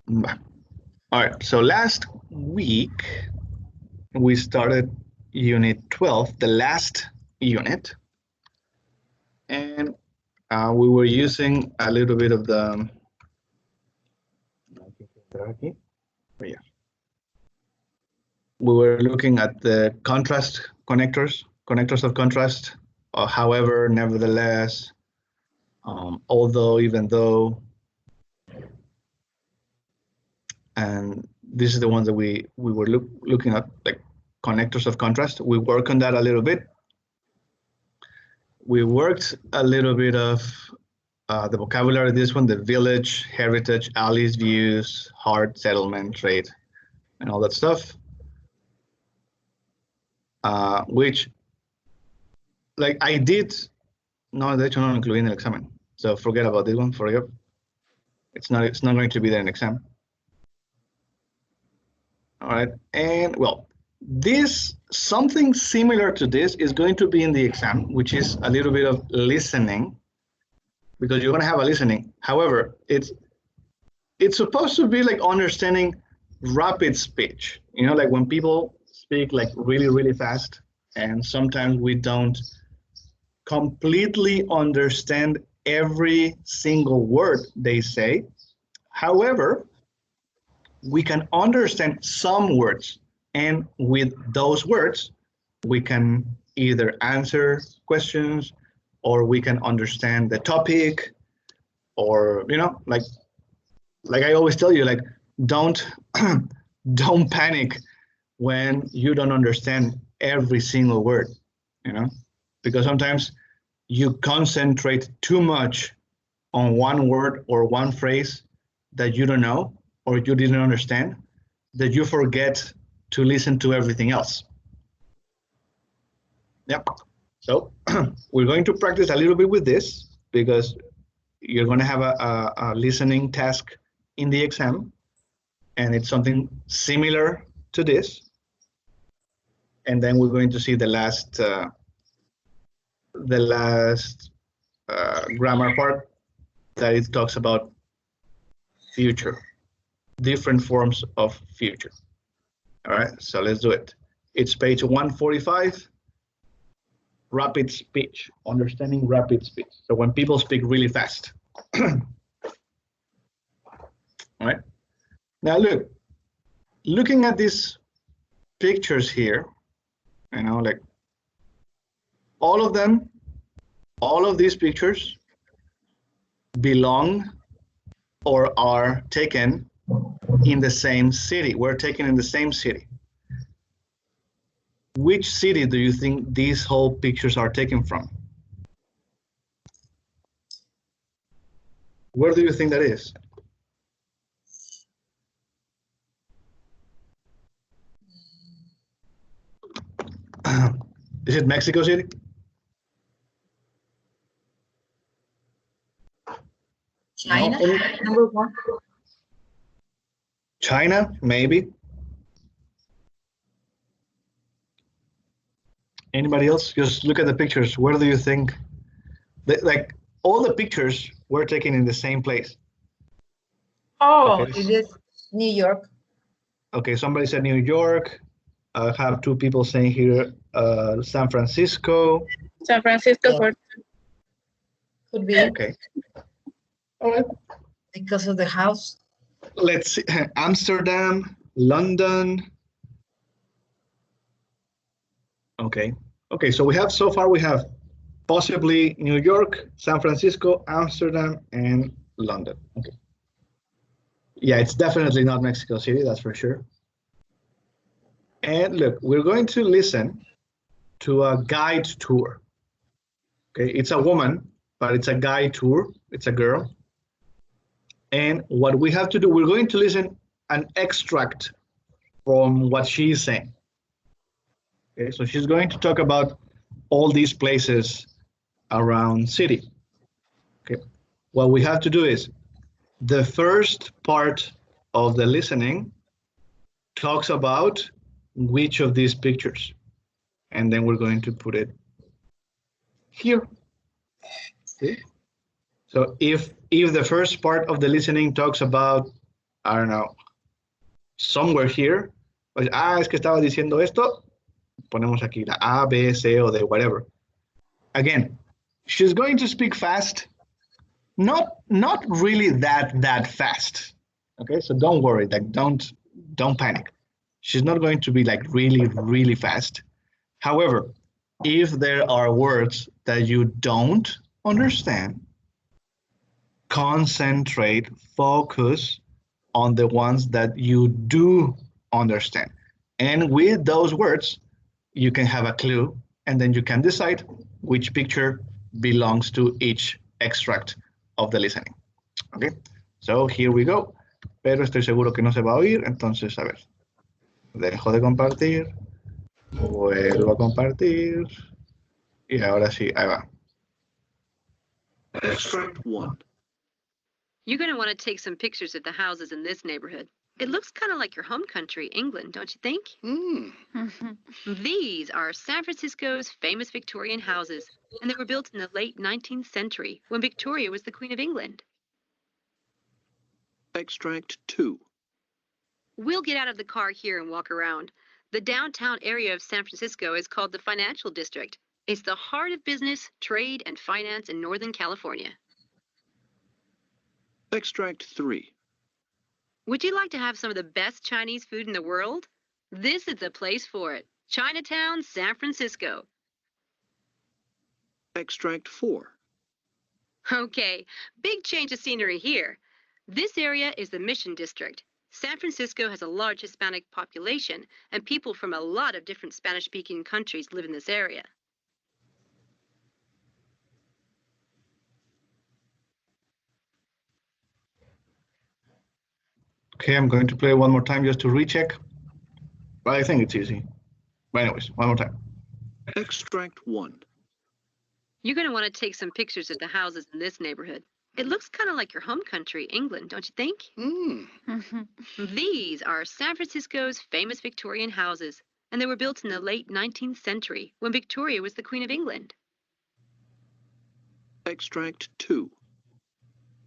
All right, so last week we started unit 12, the last unit, and we were using a little bit of the, we were looking at the contrast connectors of contrast, however, nevertheless, although, even though, and this is the ones that we were looking at, like connectors of contrast. We work on that a little bit. We worked a little bit of the vocabulary, this one, the village, heritage, alleys, views, heart, settlement, trade, and all that stuff. Which, like, I did, no, de hecho no lo incluí en el examen. So forget about this one, forget. It's not going to be there in exam. All right, and well, this, something similar to this is going to be in the exam, which is a little bit of listening, because you're gonna have a listening. However, it's supposed to be like understanding rapid speech, you know, like when people speak like really, really fast, and sometimes we don't completely understand every single word they say. However, we can understand some words, and with those words, we can either answer questions, or we can understand the topic, or, you know, like I always tell you, like, don't don't panic when you don't understand every single word, you know, because sometimes you concentrate too much on one word or one phrase that you don't know or you didn't understand, that you forget to listen to everything else. Yep. So we're going to practice a little bit with this, because you're going to have a listening task in the exam, and it's something similar to this. And then we're going to see the last grammar part, that it talks about future, different forms of future. All right, so let's do it. It's page 145, rapid speech, understanding rapid speech. So when people speak really fast. All right, now look, looking at these pictures here, you know, like all of them, all of these pictures belong or are taken in the same city. We're taken in the same city. Which city do you think these whole pictures are taken from? Where do you think that is? Is it Mexico City? China, No, number one. China, maybe. Anybody else? Just look at the pictures. Where do you think? Like all the pictures were taken in the same place. Oh, Okay. it is New York. Okay, somebody said New York. I have two people saying here San Francisco. San Francisco. Could be. Okay. All right. Because of the house. Let's see. Amsterdam, London. Okay. Okay, so we have, so far we have possibly New York, San Francisco, Amsterdam, and London. Okay. Yeah, it's definitely not Mexico City, that's for sure. And look, we're going to listen to a guide tour. Okay, it's a woman, but it's a guide tour. It's a girl. And what we have to do, we're going to listen an extract from what she's saying. Okay, so she's going to talk about all these places around city. Okay, what we have to do is the first part of the listening talks about which of these pictures, and then we're going to put it here. Okay. So if the first part of the listening talks about I don't know, somewhere here. Pues, es que estaba diciendo esto. Ponemos aquí la A, B, C, o D, whatever. Again, she's going to speak fast. Not really that fast. Okay, so don't worry. Like don't panic. She's not going to be like really fast. However, if there are words that you don't understand, concentrate, focus on the ones that you do understand. And with those words, you can have a clue, and then you can decide which picture belongs to each extract of the listening. Okay, so here we go. Pero estoy seguro que no se va a oír, entonces, a ver. Dejo de compartir, vuelvo a compartir, y ahora sí, ahí va. Extract 1. You're going to want to take some pictures of the houses in this neighborhood. It looks kind of like your home country, England, don't you think? These are San Francisco's famous Victorian houses, and they were built in the late 19th century when Victoria was the Queen of England. Extract 2. We'll get out of the car here and walk around. The downtown area of San Francisco is called the Financial District. It's the heart of business, trade, and finance in Northern California. Extract 3. Would you like to have some of the best Chinese food in the world? This is the place for it. Chinatown, San Francisco. Extract 4. Okay, big change of scenery here. This area is the Mission District. San Francisco has a large Hispanic population, and people from a lot of different Spanish-speaking countries live in this area. Okay, I'm going to play one more time just to recheck. But I think it's easy. But anyways, one more time. Extract 1. You're going to want to take some pictures of the houses in this neighborhood. It looks kind of like your home country, England, don't you think? These are San Francisco's famous Victorian houses, and they were built in the late 19th century when Victoria was the Queen of England. Extract 2.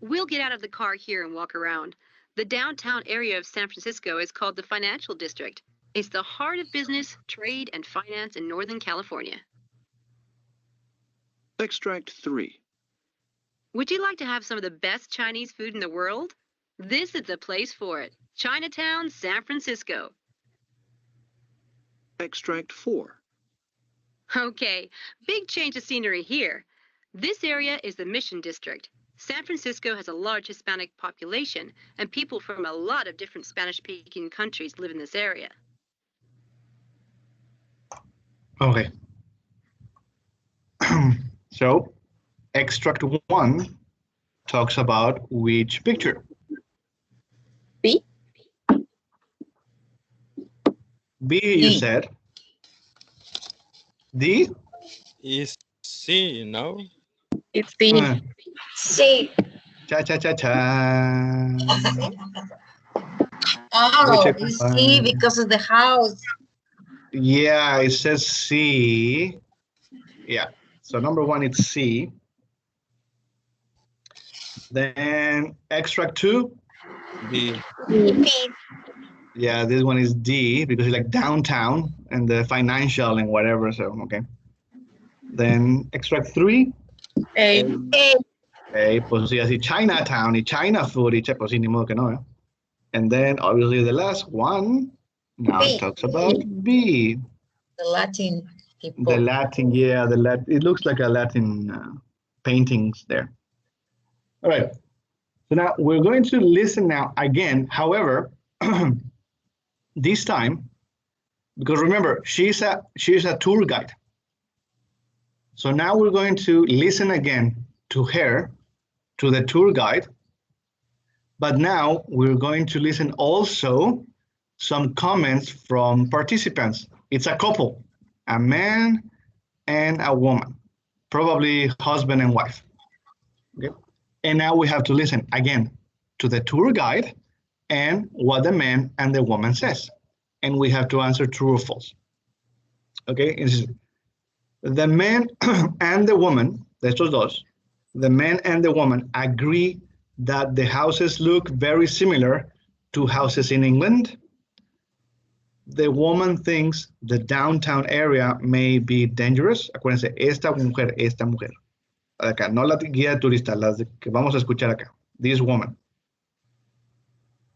We'll get out of the car here and walk around. The downtown area of San Francisco is called the Financial District. It's the heart of business, trade, and finance in Northern California. Extract 3. Would you like to have some of the best Chinese food in the world? This is the place for it. Chinatown, San Francisco. Extract 4. Okay, big change of scenery here. This area is the Mission District. San Francisco has a large Hispanic population, and people from a lot of different Spanish-speaking countries live in this area. Okay. So, extract 1 talks about which picture? B. B, you said. D? Is C, no? It's B. C. Cha cha cha cha. Oh, Which it's one? C because of the house. Yeah, it says C. Yeah. So number 1 it's C. Then extract 2. D. B. Yeah, this one is D because it's like downtown and the financial and whatever. So okay. Then extract 3. A. Okay, pues sí, así Chinatown y China food y pues sí, ni modo que no, eh? And then obviously the last one now B. talks about B. The Latin people. The Latin, yeah, the Latin. It looks like a Latin paintings there. All right. So now we're going to listen now again. However, this time, because remember, she's a tour guide. So now we're going to listen again to her, to the tour guide. But now we're going to listen also some comments from participants. It's a couple, a man and a woman, probably husband and wife. Okay. And now we have to listen again to the tour guide and what the man and the woman says. And we have to answer true or false. Okay. The man and the woman, estos dos, the man and the woman agree that the houses look very similar two houses in England. The woman thinks the downtown area may be dangerous. Acuérdense, esta mujer. Acá, no la guía de turista, las que vamos a escuchar acá. This woman.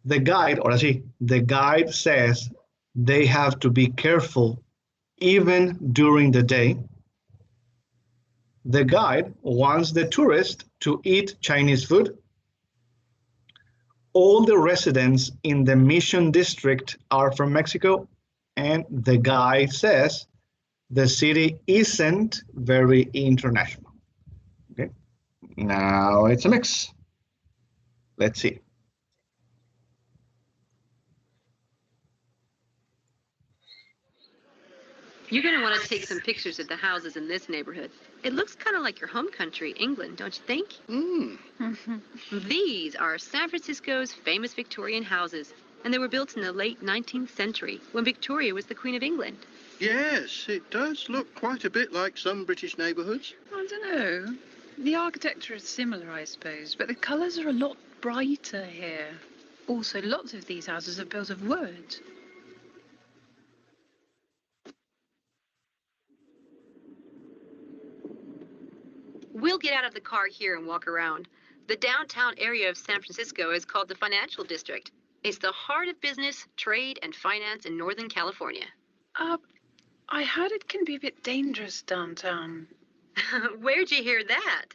The guide, ahora sí, the guide says they have to be careful even during the day. The guide wants the tourist to eat Chinese food. All the residents in the Mission District are from Mexico, and the guide says the city isn't very international. Okay, now it's a mix. Let's see. You're going to want to take some pictures of the houses in this neighborhood. It looks kind of like your home country, England, don't you think? These are San Francisco's famous Victorian houses, and they were built in the late 19th century when Victoria was the Queen of England. Yes, it does look quite a bit like some British neighbourhoods. I don't know. The architecture is similar, I suppose, but the colours are a lot brighter here. Also, lots of these houses are built of wood. We'll get out of the car here and walk around. The downtown area of San Francisco is called the Financial District. It's the heart of business, trade, and finance in Northern California. I heard it can be a bit dangerous downtown. Where'd you hear that?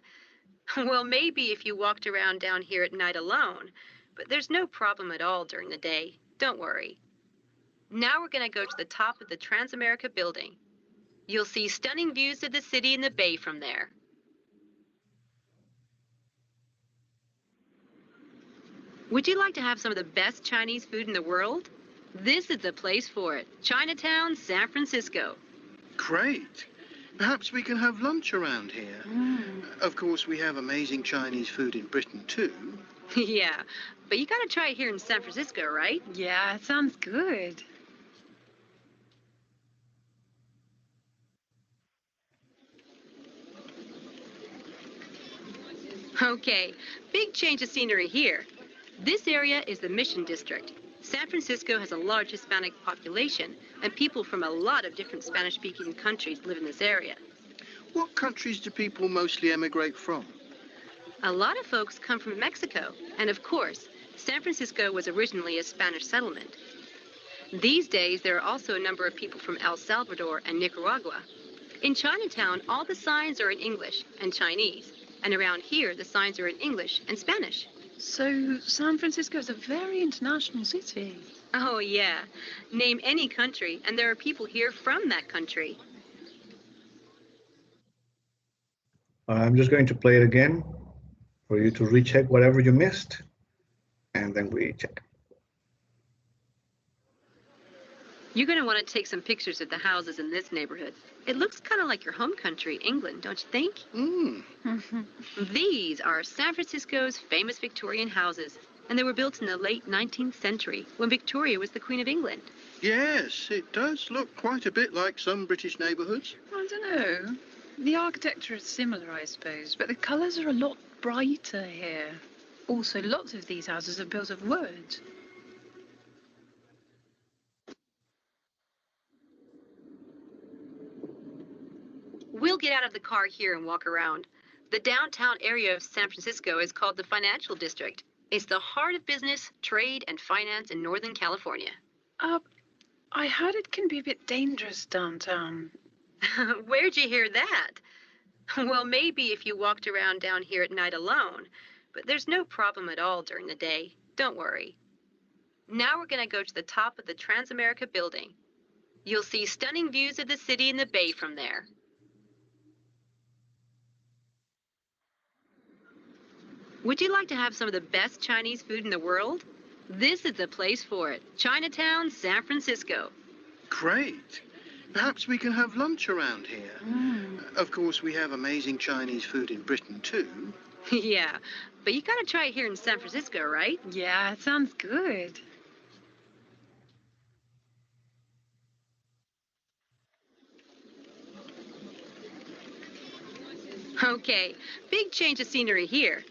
Well, maybe if you walked around down here at night alone, but there's no problem at all during the day. Don't worry. Now we're going to go to the top of the Transamerica building. You'll see stunning views of the city and the bay from there. Would you like to have some of the best Chinese food in the world? This is the place for it. Chinatown, San Francisco. Great. Perhaps we can have lunch around here. Of course, we have amazing Chinese food in Britain, too. Yeah, but you gotta try it here in San Francisco, right? Yeah, it sounds good. Okay, big change of scenery here. This area is the Mission District. San Francisco has a large Hispanic population, and people from a lot of different Spanish-speaking countries live in this area. What countries do people mostly emigrate from? A lot of folks come from Mexico, and of course, San Francisco was originally a Spanish settlement. These days, there are also a number of people from El Salvador and Nicaragua. In Chinatown, all the signs are in English and Chinese, and around here, the signs are in English and Spanish. So, San Francisco is a very international city. Oh, yeah. Name any country, and there are people here from that country. I'm just going to play it again for you to recheck whatever you missed, and then we check. You're going to want to take some pictures of the houses in this neighborhood. It looks kind of like your home country, England, don't you think? These are San Francisco's famous Victorian houses, and they were built in the late 19th century when Victoria was the Queen of England. Yes, it does look quite a bit like some British neighbourhoods. I don't know. The architecture is similar, I suppose, but the colours are a lot brighter here. Also, lots of these houses are built of wood. We'll get out of the car here and walk around. The downtown area of San Francisco is called the Financial District. It's the heart of business, trade, and finance in Northern California. I heard it can be a bit dangerous downtown. Where'd you hear that? Well, maybe if you walked around down here at night alone, but there's no problem at all during the day. Don't worry. Now we're going to go to the top of the Transamerica building. You'll see stunning views of the city and the bay from there. Would you like to have some of the best Chinese food in the world? This is the place for it. Chinatown, San Francisco. Great. Perhaps we can have lunch around here. Of course, we have amazing Chinese food in Britain, too. Yeah, but you gotta try it here in San Francisco, right? Yeah, it sounds good. Okay, big change of scenery here.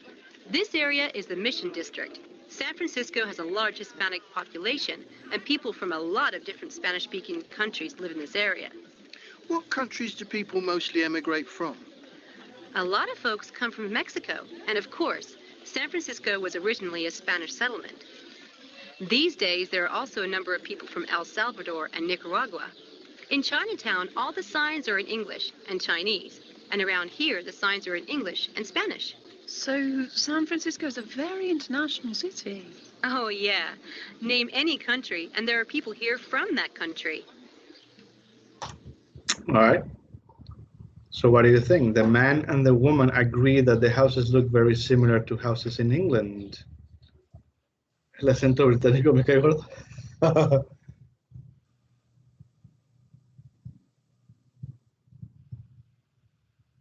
This area is the Mission District. San Francisco has a large Hispanic population, and people from a lot of different Spanish-speaking countries live in this area. What countries do people mostly emigrate from? A lot of folks come from Mexico, and of course, San Francisco was originally a Spanish settlement. These days, there are also a number of people from El Salvador and Nicaragua. In Chinatown, all the signs are in English and Chinese, and around here, the signs are in English and Spanish. So San Francisco is a very international city. Oh, yeah. Name any country, and there are people here from that country. All right. So what do you think? The man and the woman agree that the houses look very similar to houses in England. El acento británico me cae gordo.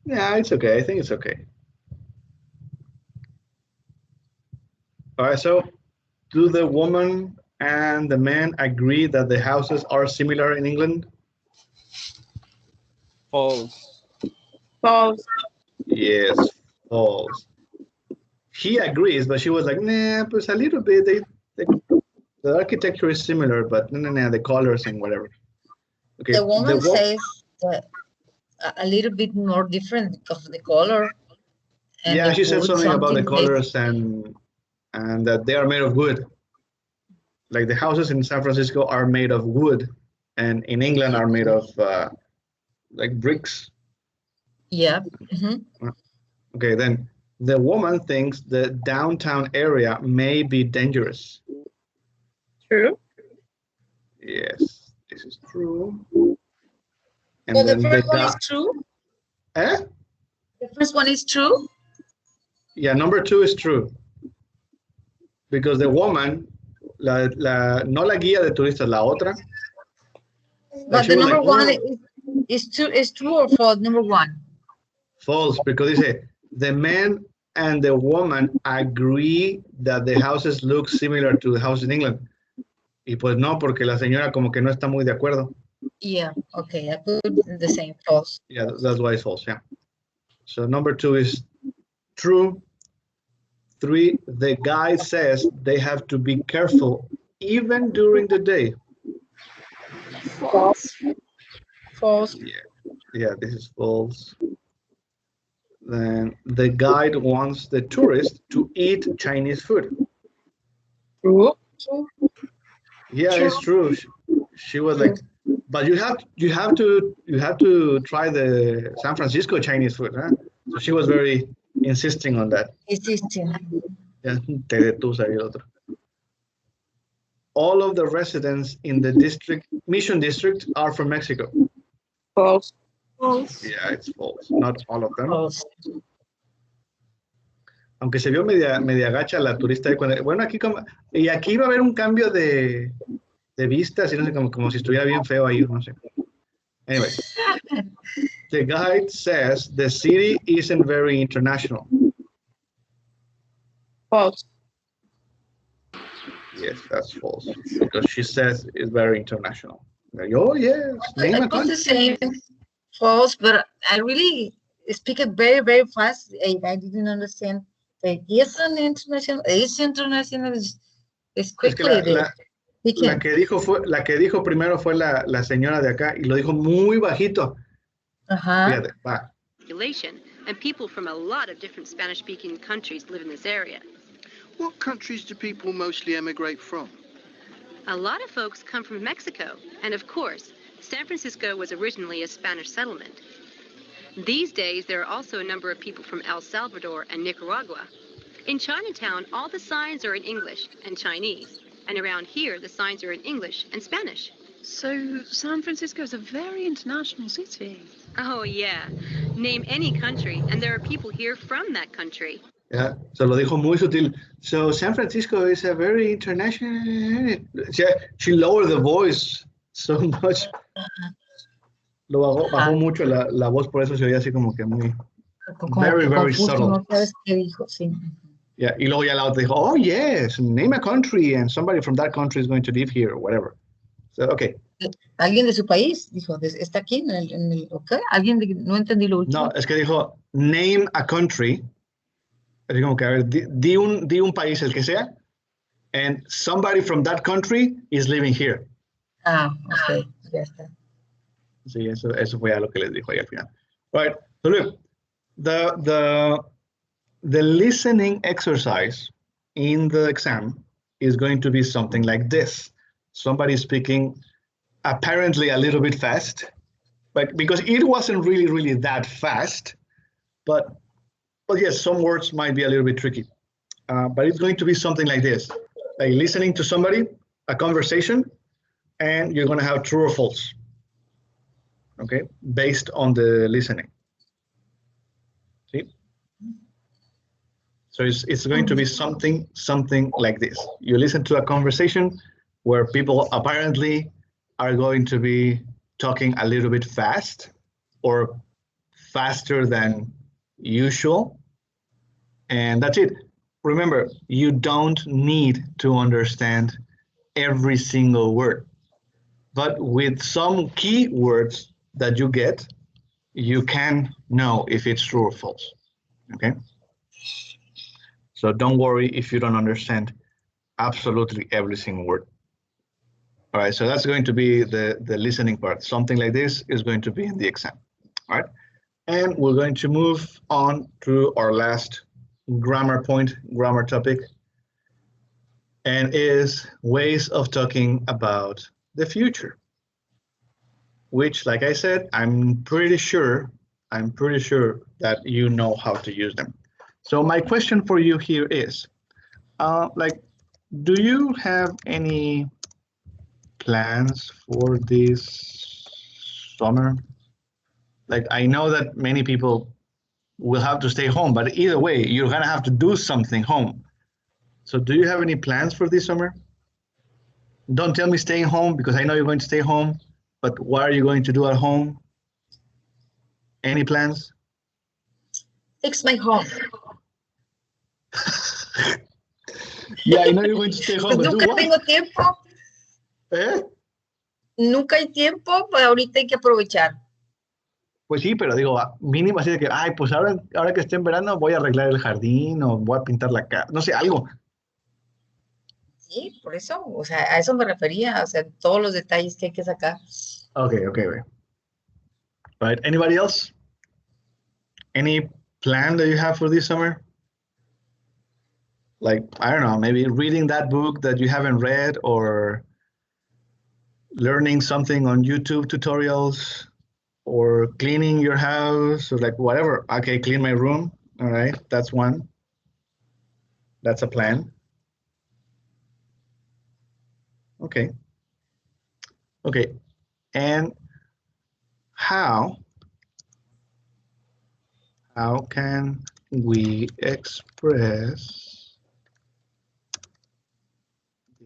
Yeah, it's okay. I think it's okay. All right, so do the woman and the man agree that the houses are similar in England? False. False. Yes, false. He agrees, but she was like, nah, pues a little bit. The architecture is similar, but no, the colors and whatever. Okay. The woman wo- says that a little bit more different because of the color. and yeah, the she said wood, something about the basic. colors and that they are made of wood. Like the houses in San Francisco are made of wood, and in England are made of like bricks. Yeah. Mhm. Okay, then the woman thinks the downtown area may be dangerous. True. Yes, this is true. And So the then first one guy- is true. Eh? The first one is true. Yeah, number 2 is true. Because the woman, no la guía de turistas, la otra. But she the was number like, one is true or false? Number one. False, because dice, the man and the woman agree that the houses look similar to the house in England. Y pues no, porque la señora como que no está muy de acuerdo. Yeah. Okay. I put the same false. Yeah, that's why it's false, yeah. So number 2 is true. 3, the guy says they have to be careful even during the day. False. False. Yeah, this is false. Then the guide wants the tourist to eat Chinese food. True. Yeah, it's true. She was like, but you have to try the San Francisco Chinese food, huh? So she was very insisting on that. Existing. Ya te detusa ahí el otro. All of the residents in the Mission District are from Mexico. False. False. Yeah, it's false. Not all of them. False. Aunque se vio media gacha la turista. Bueno, aquí y aquí va a haber un cambio de vista, así no sé, como si estuviera bien feo ahí, no sé. Anyway, the guide says the city isn't very international. False. Yes, that's false. Because she says it's very international. Like, oh, yes. Name I a put country. the same false, but I really speak it very, very fast. I didn't understand. Like, yes, an international. It's international. It's Es que quickly. la que dijo primero fue la señora de acá y lo dijo muy bajito. Uh-huh. Fíjate, va. Population, and people from a lot of different Spanish-speaking countries live in this area. What countries do people mostly emigrate from? A lot of folks come from Mexico, and of course, San Francisco was originally a Spanish settlement. These days, there are also a number of people from El Salvador and Nicaragua. In Chinatown, all the signs are in English and Chinese, and around here, the signs are in English and Spanish. So San Francisco is a very international city. Oh, yeah. Name any country, and there are people here from that country. Yeah, se lo dijo muy sutil. So San Francisco is a very international. She lowered the voice so much. Lo bajó mucho la voz, por eso se oía así como que muy. Very, very subtle. No sabes qué dijo, sí. Yeah, y luego ya la otra dijo, oh yes, name a country and somebody from that country is going to live here or whatever. So, okay. Alguien de su país dijo, está aquí en el okay. Alguien no entendí lo último. No, es que dijo, name a country. Así como que, a ver, di un país, el que sea, and somebody from that country is living here. Ah, ok, ya está. Sí, eso fue a lo que les dijo ahí al final. Right. So look, the listening exercise in the exam is going to be something like this. Somebody speaking apparently a little bit fast, but because it wasn't really that fast, but yes, some words might be a little bit tricky. But it's going to be something like this, like listening to somebody, a conversation, and you're going to have true or false, okay, based on the listening. See? So it's going to be something like this. You listen to a conversation where people apparently are going to be talking a little bit fast or faster than usual, and that's it. Remember, you don't need to understand every single word, but with some key words that you get, you can know if it's true or false, okay? So don't worry if you don't understand absolutely every single word. All right, so that's going to be the listening part. Something like this is going to be in the exam, all right? And we're going to move on to our last grammar point, grammar topic, and is ways of talking about the future, which, like I said, I'm pretty sure that you know how to use them. So my question for you here is, do you have any plans for this summer? Like, I know that many people will have to stay home, but either way, you're gonna have to do something home. So do you have any plans for this summer? Don't tell me staying home, because I know you're going to stay home, but what are you going to do at home? Any plans? Fix my home. Yeah, I know you're going to stay home, Pues but do nunca what? tengo tiempo. ¿Eh? Nunca hay tiempo, pero ahorita hay que aprovechar. Pues sí, pero digo, mínimo así de que, ay, pues ahora que esté en verano voy a arreglar el jardín o voy a pintar la casa, no sé, algo. Sí, por eso, o sea, a eso me refería, o sea, todos los detalles que hay que sacar. Okay. Right, anybody else? Any plan that you have for this summer? Like, I don't know, maybe reading that book that you haven't read, or learning something on YouTube tutorials, or cleaning your house, or like whatever. Okay, clean my room. All right, that's one. That's a plan. Okay. And how can we express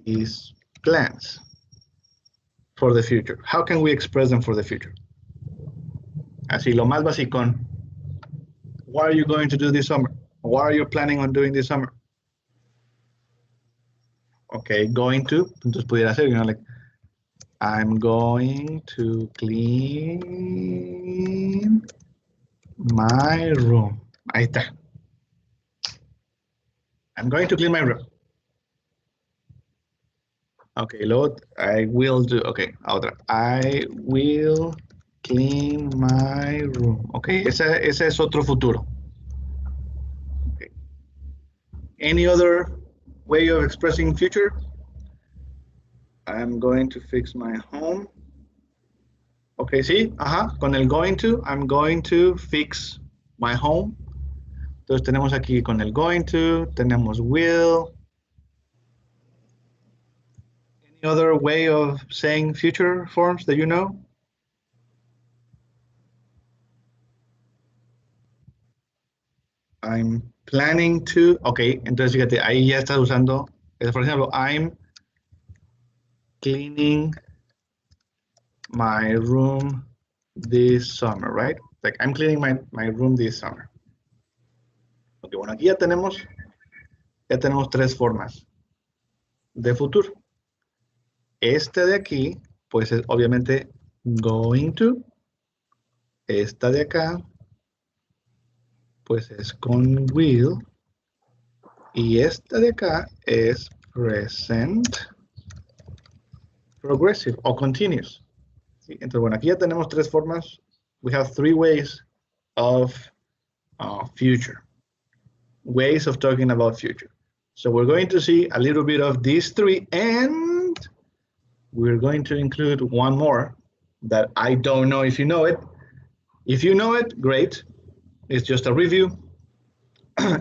these plans for the future? How can we express them for the future? Así, lo más básico. What are you going to do this summer? What are you planning on doing this summer? Okay, going to. Entonces pudiera ser, like, I'm going to clean my room. Ahí está. I'm going to clean my room. Okay, luego, I will do. Okay, otra. I will clean my room. Okay, ese es otro futuro. Okay. Any other way of expressing future? I'm going to fix my home. Okay, sí, con el going to, I'm going to fix my home. Entonces tenemos aquí con el going to, tenemos will. Any other way of saying future forms that you know? I'm planning to, okay, entonces fíjate, ahí ya estás usando, por ejemplo, I'm cleaning my room this summer, right? Like, I'm cleaning my room this summer. Ok, bueno, aquí ya tenemos tres formas de futuro. Este de aquí, pues es obviamente going to. Esta de acá, pues es con will. Y esta de acá es present, progressive o continuous. ¿Sí? Entonces, bueno, aquí ya tenemos tres formas. We have three ways of future, ways of talking about future. So we're going to see a little bit of these three, and we're going to include one more that I don't know if you know it. If you know it, great. It's just a review.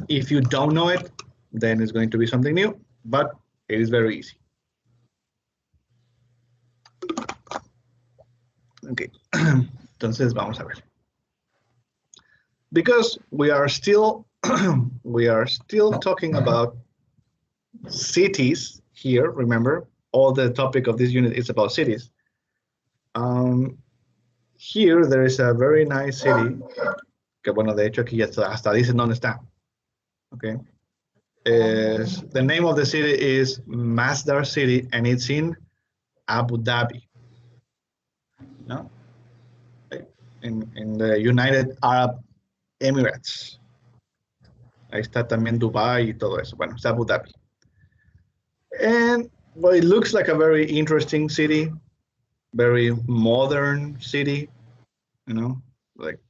If you don't know it, then it's going to be something new, but it is very easy. Okay, entonces vamos a ver. Because we are still talking about cities here. Remember, all the topic of this unit is about cities. Here there is a very nice city. Que bueno, de hecho aquí ya hasta dicen dónde está. Okay. The name of the city is Masdar City, and it's in Abu Dhabi. No? In the United Arab Emirates. Ahí está también Dubai y todo eso. Bueno, es Abu Dhabi. And well, it looks like a very interesting city, very modern city. You know, like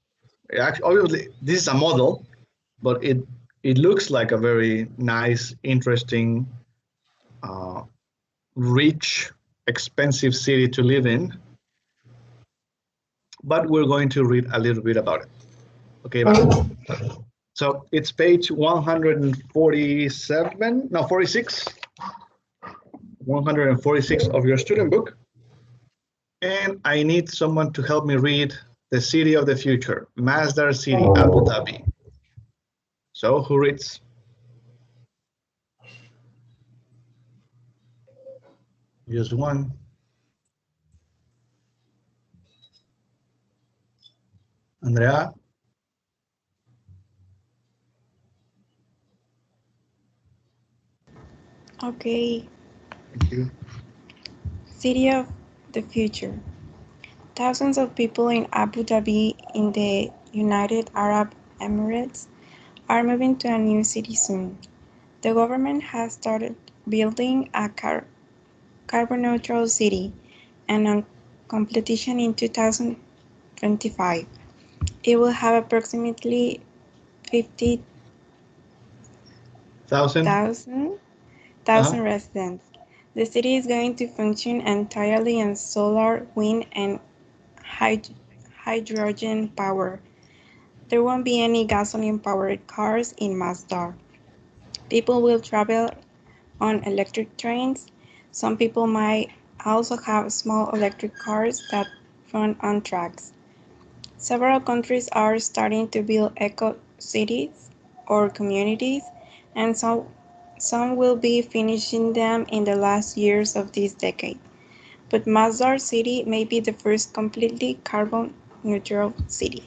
obviously this is a model, but it looks like a very nice, interesting, rich, expensive city to live in. But we're going to read a little bit about it. Okay. So it's page 147, no, 46. 146 of your student book. And I need someone to help me read The City of the Future, Masdar City, Abu Dhabi. So who reads? Just one. Andrea? Okay. Thank you. City of the future. Thousands of people in Abu Dhabi in the United Arab Emirates are moving to a new city soon. The government has started building a carbon neutral city and on completion in 2025. It will have approximately 50,000 residents. The city is going to function entirely on solar, wind, and hydrogen power. There won't be any gasoline-powered cars in Masdar. People will travel on electric trains. Some people might also have small electric cars that run on tracks. Several countries are starting to build eco-cities or communities, and some will be finishing them in the last years of this decade. But Masdar City may be the first completely carbon neutral city.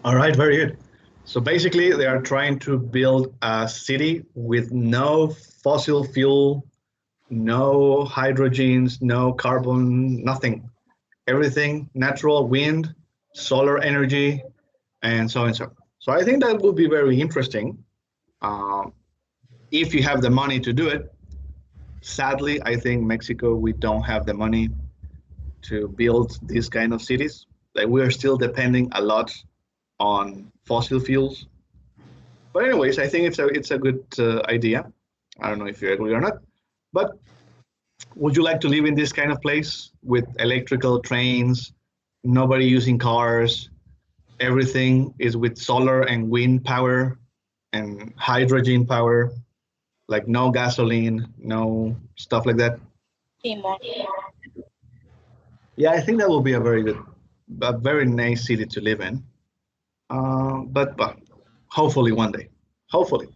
All right, very good. So basically they are trying to build a city with no fossil fuel, no hydrogens, no carbon, nothing. Everything natural, wind, solar energy, and so on and so on. So I think that would be very interesting if you have the money to do it. Sadly, I think Mexico, we don't have the money to build these kind of cities. Like we are still depending a lot on fossil fuels. But anyways, I think it's a good idea. I don't know if you agree or not, but would you like to live in this kind of place with electrical trains, nobody using cars, everything is with solar and wind power and hydrogen power, like no gasoline, no stuff like that? Yeah, I think that will be a very nice city to live in. But hopefully one day, hopefully.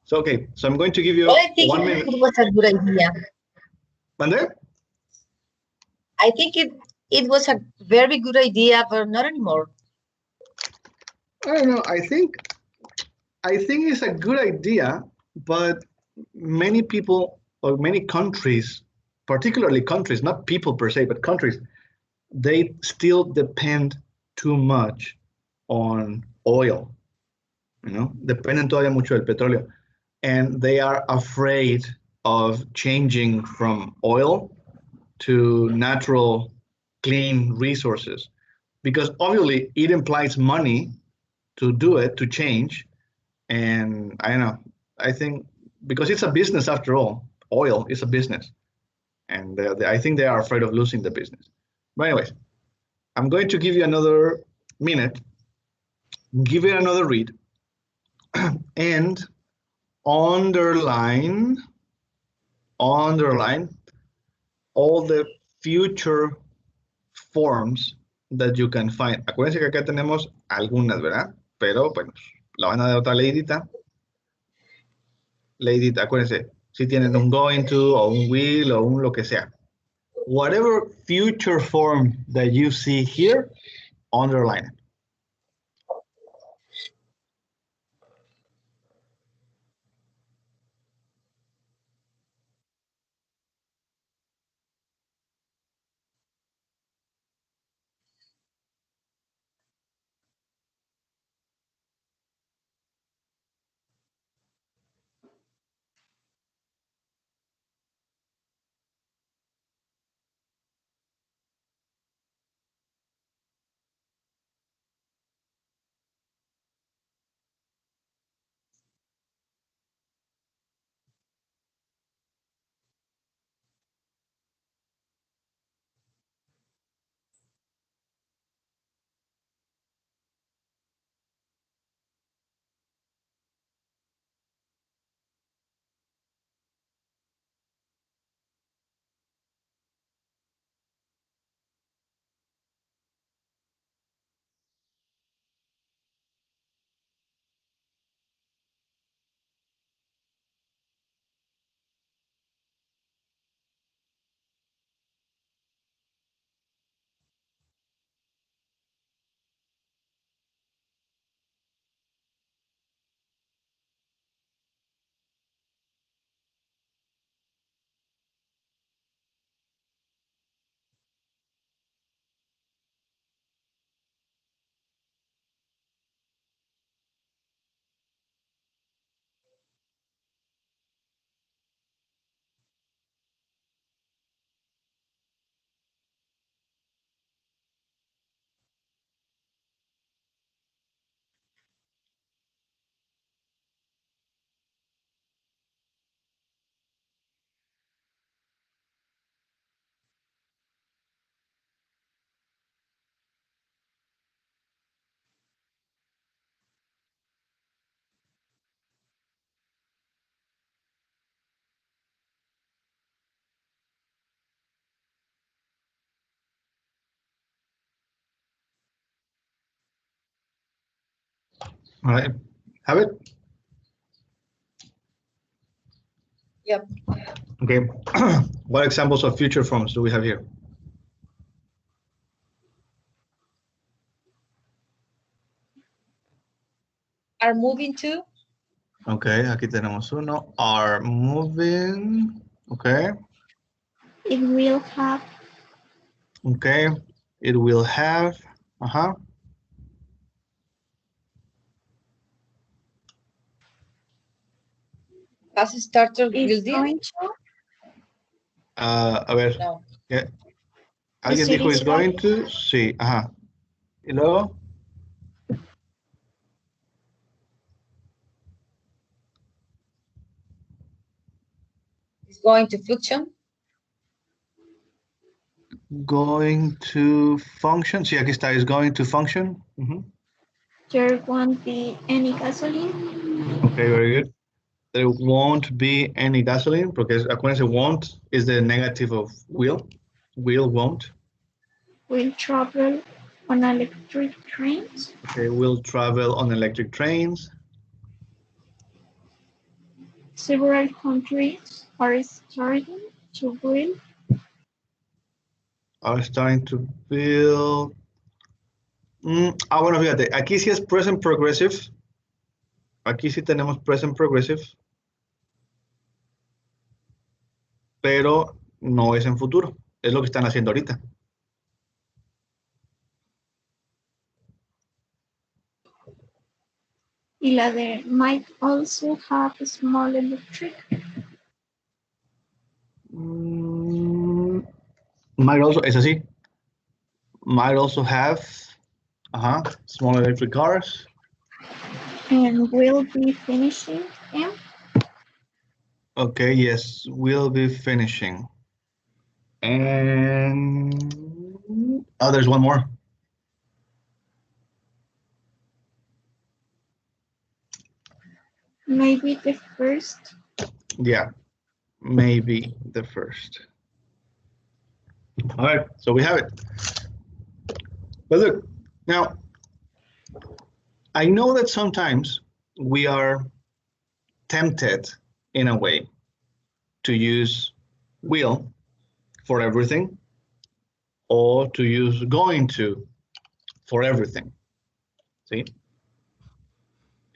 So, okay, so I'm going to give you Well, I think 1 minute. it was a good idea. Mande? I think it was a very good idea, but not anymore. I don't know. I think it's a good idea, but many people or many countries, particularly countries, not people per se, but countries, they still depend too much on oil. You know, dependen todavía mucho del petróleo. and they are afraid of changing from oil to natural clean resources, because obviously it implies money to do it, to change. And I don't know, I think because it's a business after all, oil is a business. And I think they are afraid of losing the business. But anyways, I'm going to give you another minute, give it another read, and underline all the future forms that you can find. Acuérdense que acá tenemos algunas, ¿verdad? Pero bueno, la van a dar otra leidita. Leidita, acuérdense, si tienen un going to o un will o un lo que sea. Whatever future form that you see here, underline it. All right, have it? Yep. Okay, what examples of future forms do we have here? Are moving to? Okay, aquí tenemos uno. Are moving. Okay. It will have. Okay. It will have. Uh-huh. Has started Is building? going to. A ver. No. ¿Qué? ¿Alguien city dijo is is going to? Sí, ajá. Y luego. It's going to function? Going to function. Sí, aquí está. Is going to function. There won't be any gasoline. Okay, very good. There won't be any gasoline, porque acuérdense, won't is the negative of will. Will, won't. Will travel on electric trains. Okay, will travel on electric trains. Several countries are starting to build. Are starting to build. Bueno, fíjate, aquí sí es present progressive. Aquí sí tenemos present progressive. Pero no es en futuro. Es lo que están haciendo ahorita. Y la de might also have a small electric. Might also, es así. Might also have small electric cars. And will be finishing M. Okay, yes, will be finishing. And oh, there's one more. Maybe the first. Yeah, maybe the first. All right, so we have it. But look, now, I know that sometimes we are tempted in a way to use will for everything or to use going to for everything. See?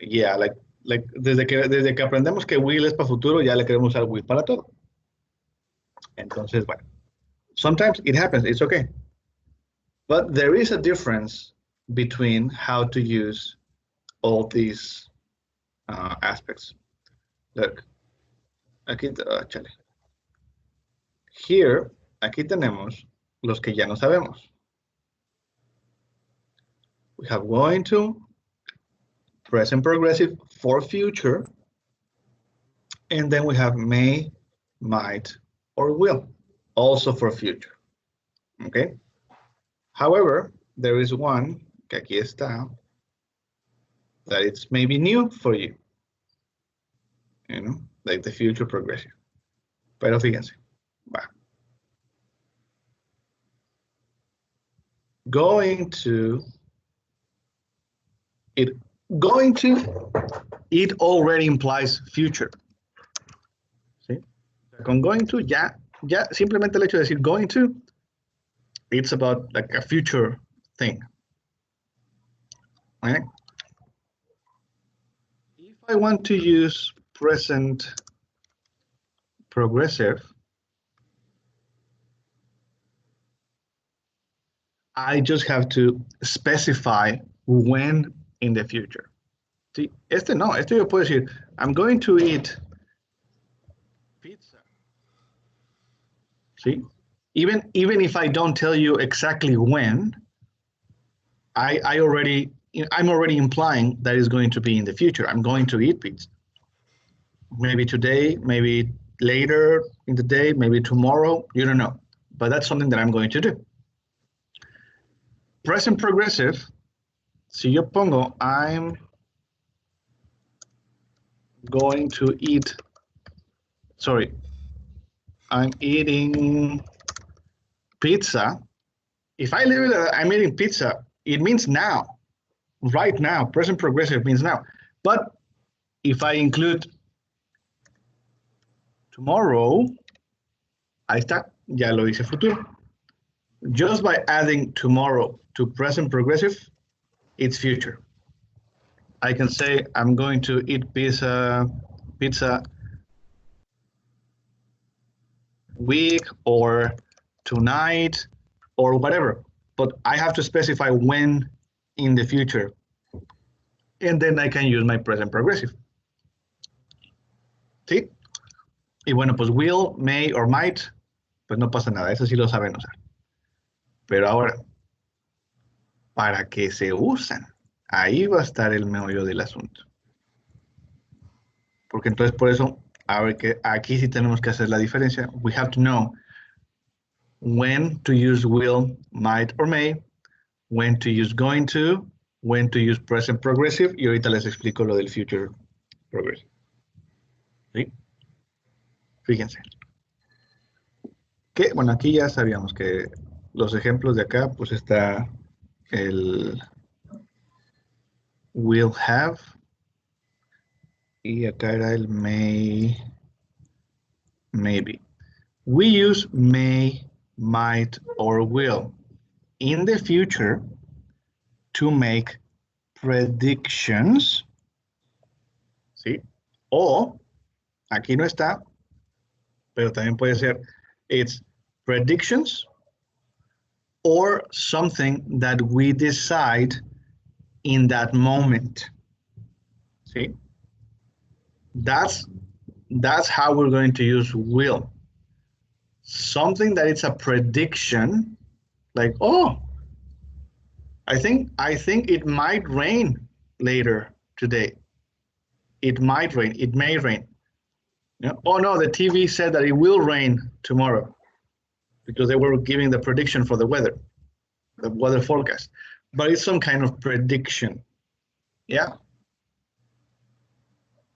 Yeah, like desde que aprendemos que will es para futuro, ya le queremos usar will para todo. Entonces, bueno, sometimes it happens, it's okay. But there is a difference between how to use all these aspects. Look, aquí, chale. Here, aquí tenemos los que ya no sabemos. We have going to, present progressive for future, and then we have may, might, or will, also for future. Okay? However, there is one, que aquí está, that it's maybe new for you. You know, like the future progressive. Pero fíjense, va. Going to, it already implies future. ¿Sí? Con going to, ya simplemente el hecho de decir going to, it's about like a future thing. Right? If I want to use present progressive, I just have to specify when in the future. See, este yo puedo decir, I'm going to eat pizza. See, even if I don't tell you exactly when, I'm already implying that it's going to be in the future. I'm going to eat pizza. Maybe today, maybe later in the day, maybe tomorrow, you don't know. But that's something that I'm going to do. Present progressive, si yo pongo I'm going to eat, I'm eating pizza. If I leave it, I'm eating pizza, it means now, right now. Present progressive means now. But if I include tomorrow, ahí está, ya lo hice futuro. Just by adding tomorrow to present progressive, it's future. I can say I'm going to eat pizza week or tonight or whatever, but I have to specify when in the future, and then I can use my present progressive. ¿Sí? Y bueno, pues will, may or might, pues no pasa nada, eso sí lo saben usar. Pero ahora, para que se usen, ahí va a estar el meollo del asunto. Porque entonces por eso, a ver que aquí sí tenemos que hacer la diferencia. We have to know when to use will, might, or may, when to use going to, when to use present progressive, y ahorita les explico lo del future progressive. ¿Sí? Fíjense. Que, bueno, aquí ya sabíamos que los ejemplos de acá, pues está el will have, y acá era el may, maybe. We use may, might, or will in the future to make predictions, ¿sí? O, aquí no está, pero también puede ser, it's predictions or something that we decide in that moment. See? That's how we're going to use will. Something that it's a prediction, like, oh, I think it might rain later today. It might rain, it may rain. Yeah. Oh no, the TV said that it will rain tomorrow because they were giving the prediction for the weather forecast. But it's some kind of prediction. Yeah.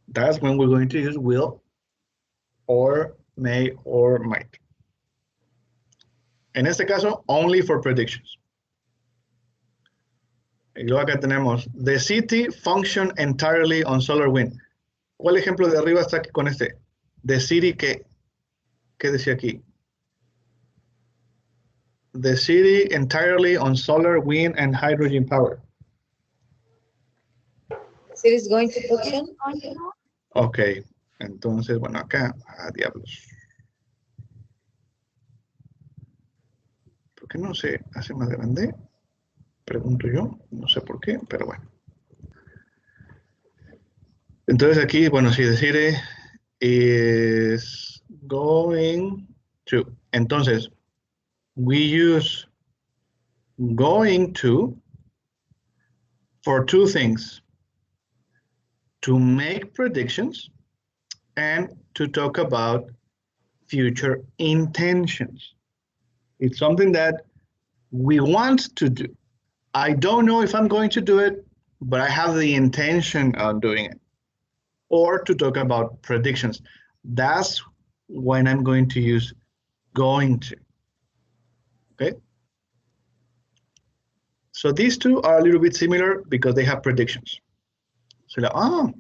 That's when we're going to use will or may or might. En este caso, only for predictions. Y luego acá tenemos, the city function entirely on solar wind. ¿Cuál ejemplo de arriba está aquí con este? The city, ¿qué decía aquí? The city entirely on solar, wind, and hydrogen power. City is going to function. Ok, entonces, bueno, acá, diablos. ¿Por qué no se hace más grande? Pregunto yo, no sé por qué, pero bueno. Entonces aquí, bueno, si decir is going to. Entonces, we use going to for two things. To make predictions and to talk about future intentions. It's something that we want to do. I don't know if I'm going to do it, but I have the intention of doing it. Or to talk about predictions. That's when I'm going to use going to. Okay? So these two are a little bit similar because they have predictions. So like, oh,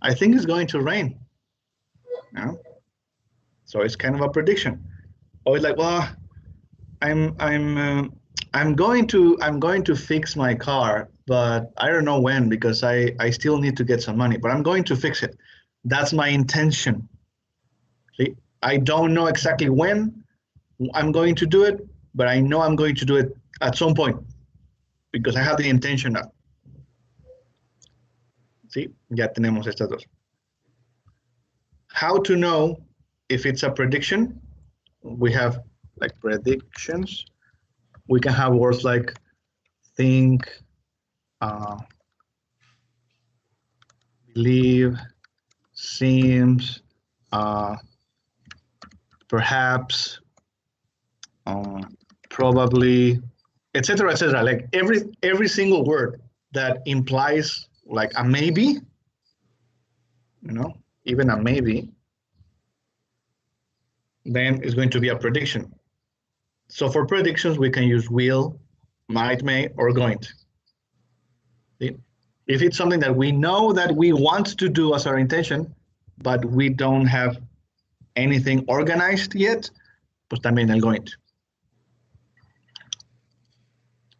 I think it's going to rain. Yeah? So it's kind of a prediction. Or it's like, well, I'm going to fix my car, but I don't know when because I still need to get some money, but I'm going to fix it. That's my intention. See, I don't know exactly when I'm going to do it, but I know I'm going to do it at some point because I have the intention of. Sí, ya tenemos estas dos. How to know if it's a prediction? We have like predictions. We can have words like think, believe, seems, perhaps, probably, etc., etc. Like every single word that implies like a maybe, even a maybe, then it's going to be a prediction. So for predictions, we can use will, might, may, or going to. See? If it's something that we know that we want to do as our intention, but we don't have anything organized yet, pues también el going to.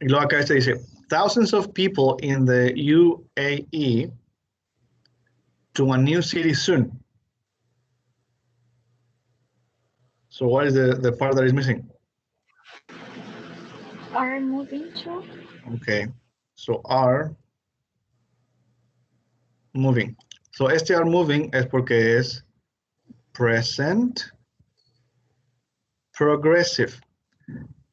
Y luego acá este dice, thousands of people in the UAE to a new city soon. So what is the part that is missing? Are moving to. Okay, so are moving. So este are moving es porque es present progressive.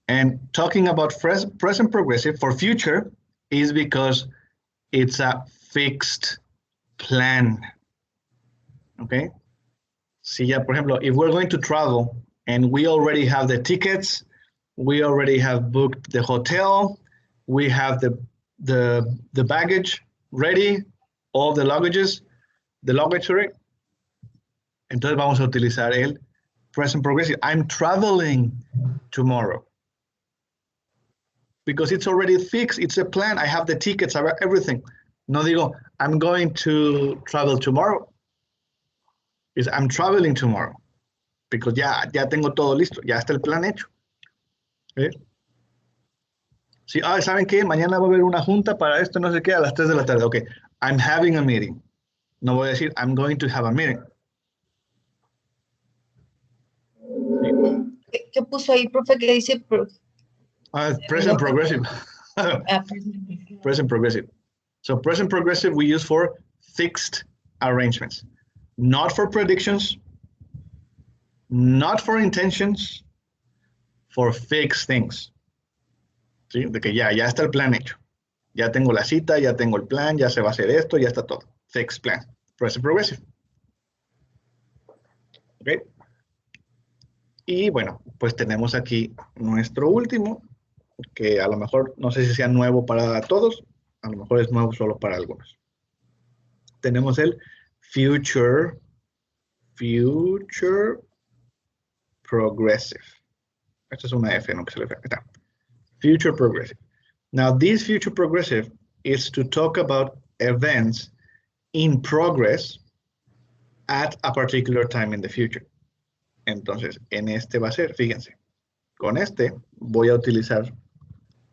And talking about present progressive for future is because it's a fixed plan. Okay? Si ya, por ejemplo, if we're going to travel and we already have the tickets, we already have booked the hotel, we have the baggage ready, all the luggage, sorry. Entonces vamos a utilizar el present progressive. I'm traveling tomorrow. Because it's already fixed, it's a plan. I have the tickets, I have everything. No digo, I'm going to travel tomorrow. It's I'm traveling tomorrow. Because ya tengo todo listo, ya está el plan hecho. ¿Eh? Sí, ¿saben qué? Mañana va a haber una junta para esto, no sé qué, a las 3 de la tarde. Ok, I'm having a meeting. No voy a decir, I'm going to have a meeting. ¿Qué puso ahí, profe? Que dice present progressive. Present progressive. So present progressive we use for fixed arrangements, not for predictions, not for intentions, for fixed things. ¿Sí? De que ya está el plan hecho. Ya tengo la cita, ya tengo el plan, ya se va a hacer esto, ya está todo. Fixed plan. Present progressive. ¿Ok? Y bueno, pues tenemos aquí nuestro último, que a lo mejor no sé si sea nuevo para todos, a lo mejor es nuevo solo para algunos. Tenemos el future progressive. Esta es una F, no que se le ve. Está. Future progressive. Now, this future progressive is to talk about events in progress at a particular time in the future. Entonces, en este va a ser, fíjense, con este voy a utilizar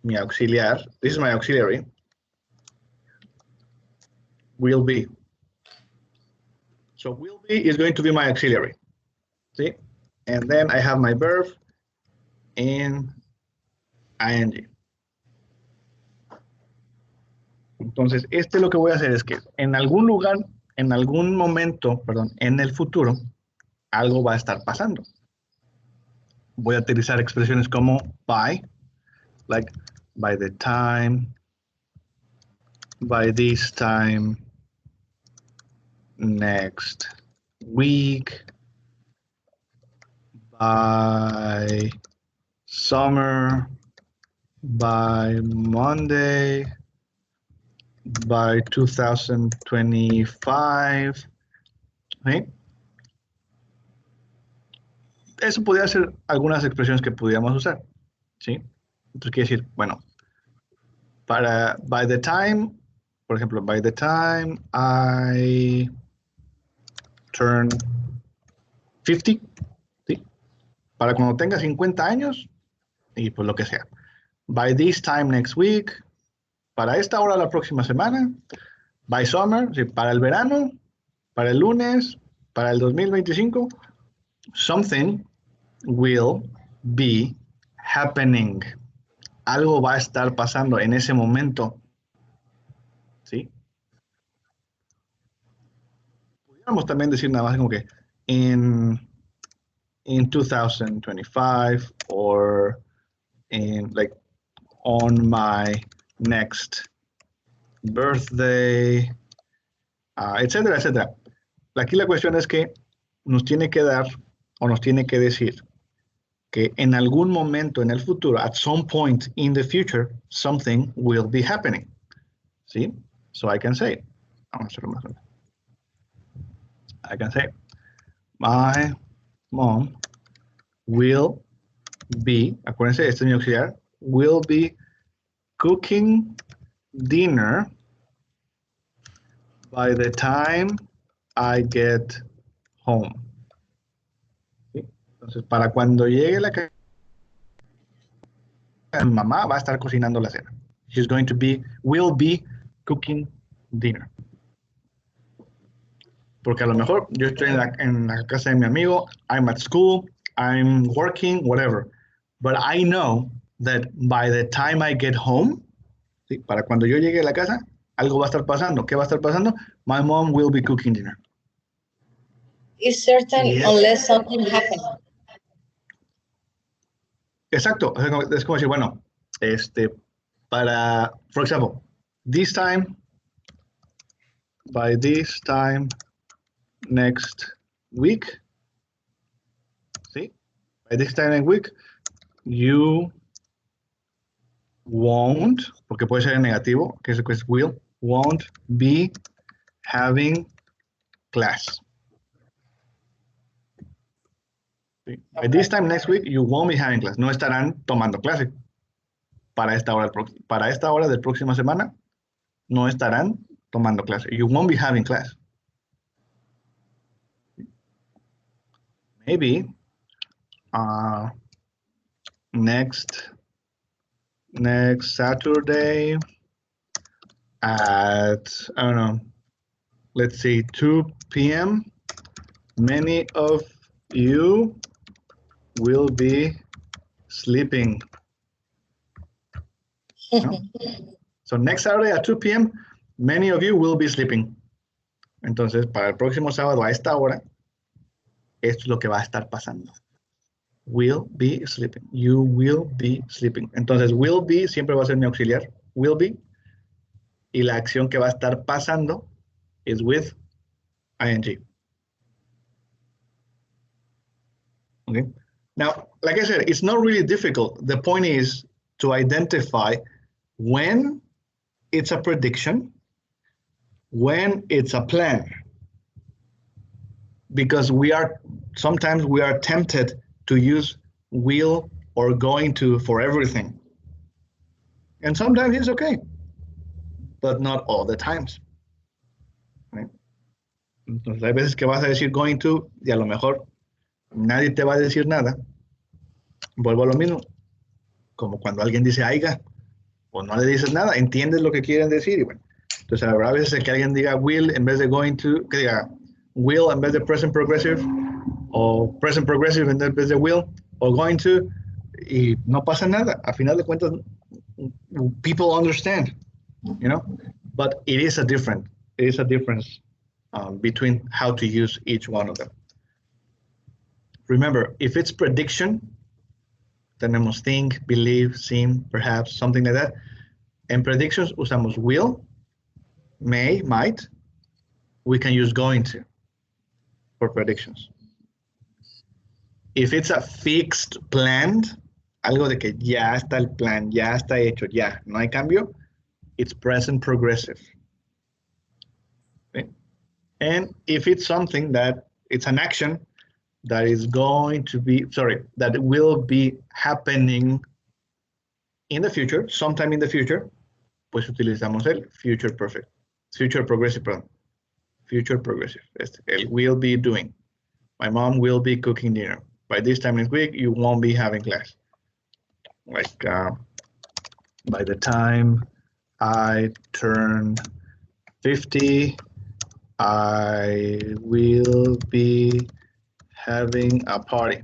mi auxiliar. This is my auxiliary. Will be. So will be is going to be my auxiliary. See? And then I have my verb in ing. Entonces, lo que voy a hacer es que en algún lugar, en algún momento, perdón, en el futuro, algo va a estar pasando. Voy a utilizar expresiones como by, like by the time, by this time, next week, by summer, by Monday, by 2025. ¿Sí? Eso podría ser algunas expresiones que pudiéramos usar. ¿Sí? Entonces quiere decir, bueno, para by the time, por ejemplo, by the time I turn 50, ¿sí? Para cuando tenga 50 años y pues lo que sea. By this time next week, para esta hora la próxima semana, by summer, ¿sí? Para el verano, para el lunes, para el 2025, something will be happening. Algo va a estar pasando en ese momento. ¿Sí? Podríamos también decir nada más como que in 2025 or in like on my next birthday, etcétera, etcétera. Aquí la cuestión es que nos tiene que dar o nos tiene que decir que en algún momento en el futuro, at some point in the future, something will be happening. ¿Sí? So I can say, vamos a hacerlo más. I can say, my mom will be, acuérdense, este es mi auxiliar, will be cooking dinner by the time I get home. ¿Sí? Entonces, para cuando llegue la casa, mi mamá va a estar cocinando la cena. She's going to be, will be cooking dinner. Porque a lo mejor yo estoy en la casa de mi amigo, I'm at school, I'm working, whatever. But I know that by the time I get home, ¿sí? Para cuando yo llegue a la casa, algo va a estar pasando. ¿Qué va a estar pasando? My mom will be cooking dinner. It's certain Yes. unless something happens. Exacto. Es como decir, bueno, para, for example, this time, by this time next week, ¿sí? By this time next week, you won't, porque puede ser en negativo, que es will, won't be having class. ¿Sí? By this time next week, you won't be having class. No estarán tomando clase. Para esta hora de próxima semana, no estarán tomando clase. You won't be having class. Maybe next Saturday at, I don't know, let's see, 2 p.m. Many of you will be sleeping. No? So next Saturday at 2 p.m., many of you will be sleeping. Entonces, para el próximo sábado a esta hora, esto es lo que va a estar pasando. Will be sleeping. You will be sleeping. Entonces, will be siempre va a ser mi auxiliar. Will be. Y la acción que va a estar pasando es with ing. Okay. Now, like I said, it's not really difficult. The point is to identify when it's a prediction, when it's a plan. Because sometimes we are tempted to use will or going to for everything. And sometimes it's okay, but not all the times. Right? Entonces hay veces que vas a decir going to y a lo mejor nadie te va a decir nada. Vuelvo a lo mismo, como cuando alguien dice aiga, o no le dices nada, entiendes lo que quieren decir y bueno. Entonces habrá veces que alguien diga will en vez de going to, que diga will en vez de present progressive, o present progressive en vez de will, o going to, y no pasa nada. A final de cuentas, people understand, you know, but it is a difference between how to use each one of them. Remember, if it's prediction, tenemos think, believe, seem, perhaps, something like that. En predictions usamos will, may, might. We can use going to for predictions. If it's a fixed plan, algo de que ya está el plan, ya está hecho, ya, no hay cambio, it's present progressive. Okay? And if it's something that it's an action that is going to be, that will be happening in the future, sometime in the future, pues utilizamos el future perfect, future progressive, pardon. Future progressive, el will be doing. My mom will be cooking dinner. By this time next week, you won't be having class. Like, by the time I turn 50, I will be having a party.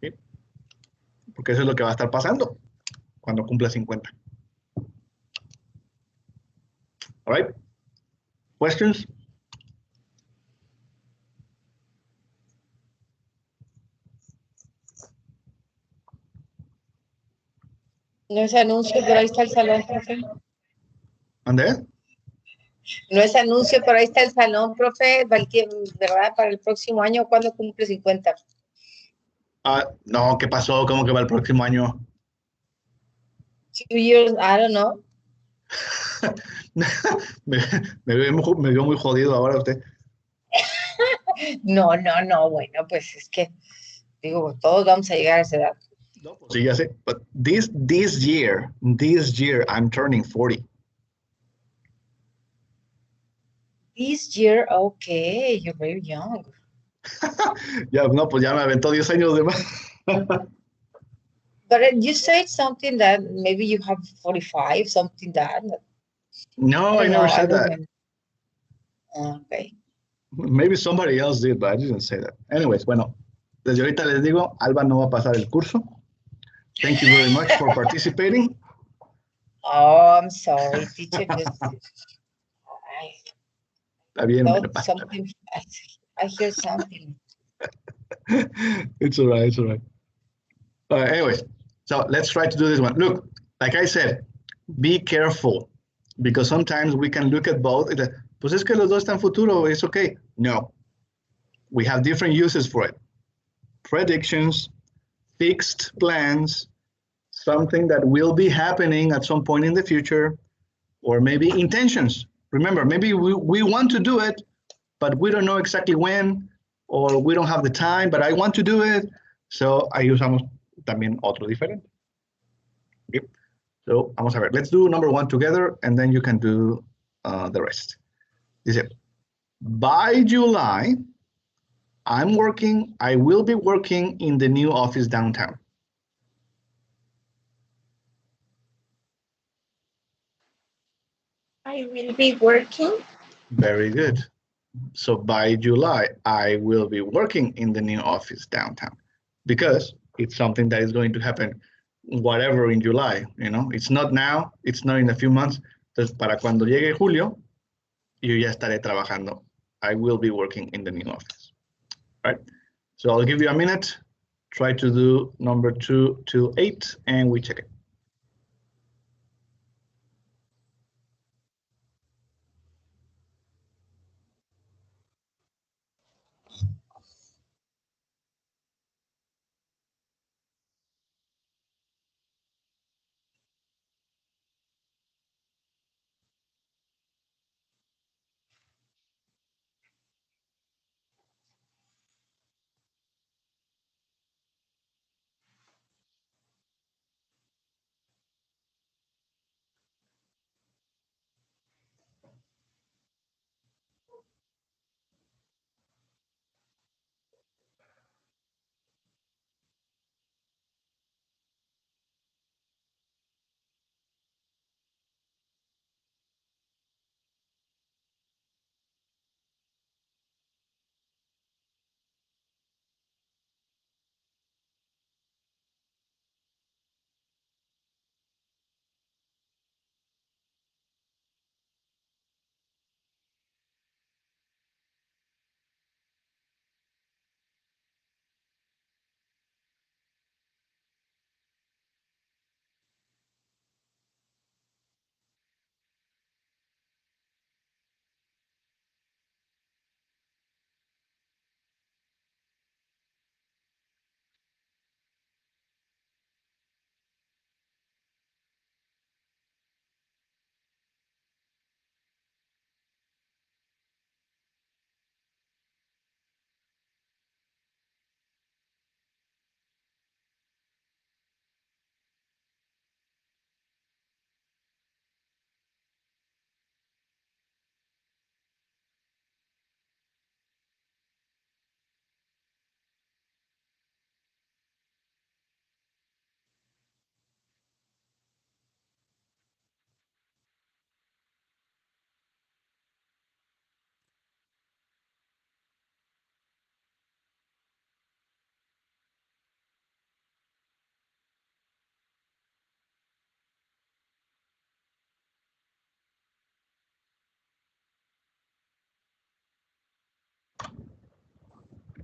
¿Sí? Porque eso es lo que va a estar pasando cuando cumpla 50. All right? Questions? No es anuncio, pero ahí está el salón, profe. ¿Dónde? No es anuncio, pero ahí está el salón, profe, ¿verdad? Para el próximo año, ¿cuándo cumple 50? No, ¿qué pasó? ¿Cómo que va el próximo año? 2 years, I don't know. me vio muy jodido ahora usted. No, bueno, pues es que, digo, todos vamos a llegar a esa edad. No, pues sí, ya sé. But this year, I'm turning 40. This year, okay, you're very young. Ya, no, pues ya me aventó 10 años de más. But you said something that maybe you have 45, something that. No, I never said that. Okay. Maybe somebody else did, but I didn't say that. Anyways, bueno, desde ahorita les digo, Alba no va a pasar el curso. Thank you very much for participating. Oh, I'm sorry, teacher. Está bien, I hear something. It's all right, it's all right. Anyways, so let's try to do this one. Look, like I said, be careful, because sometimes we can look at both. Pues es que los dos están futuro, it's okay. No, we have different uses for it. Predictions, fixed plans, something that will be happening at some point in the future, or maybe intentions. Remember, maybe we want to do it, but we don't know exactly when, or we don't have the time, but I want to do it. So ahí usamos también otro diferente. Okay. So vamos a ver, let's do number 1 together, and then you can do the rest. Dice, by July, I will be working in the new office downtown. I will be working. Very good. So by July, I will be working in the new office downtown, because it's something that is going to happen whatever in July, you know, it's not now, it's not in a few months. Entonces, para cuando llegue julio, yo ya estaré trabajando. I will be working in the new office. All right. So I'll give you a minute. Try to do number 2 till 8, and we check it.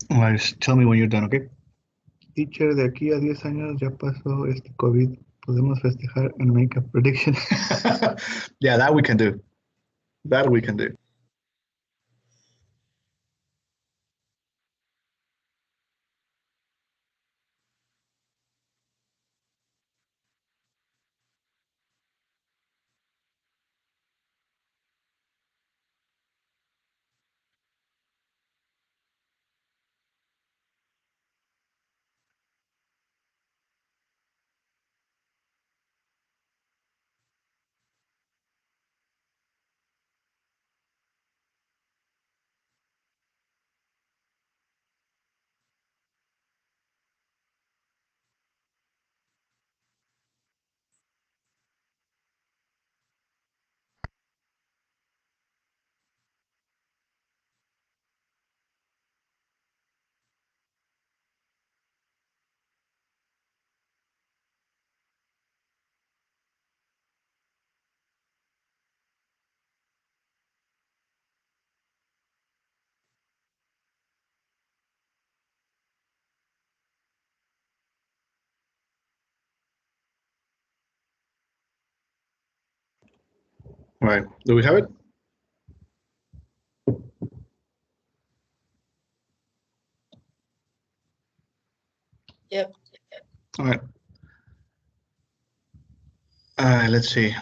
All right, just tell me when you're done, okay? Teacher, de aquí a 10 años ya pasó este COVID. Podemos festejar and make a prediction. Yeah, that we can do. That we can do. All right, do we have it? Yep. All right. Let's see.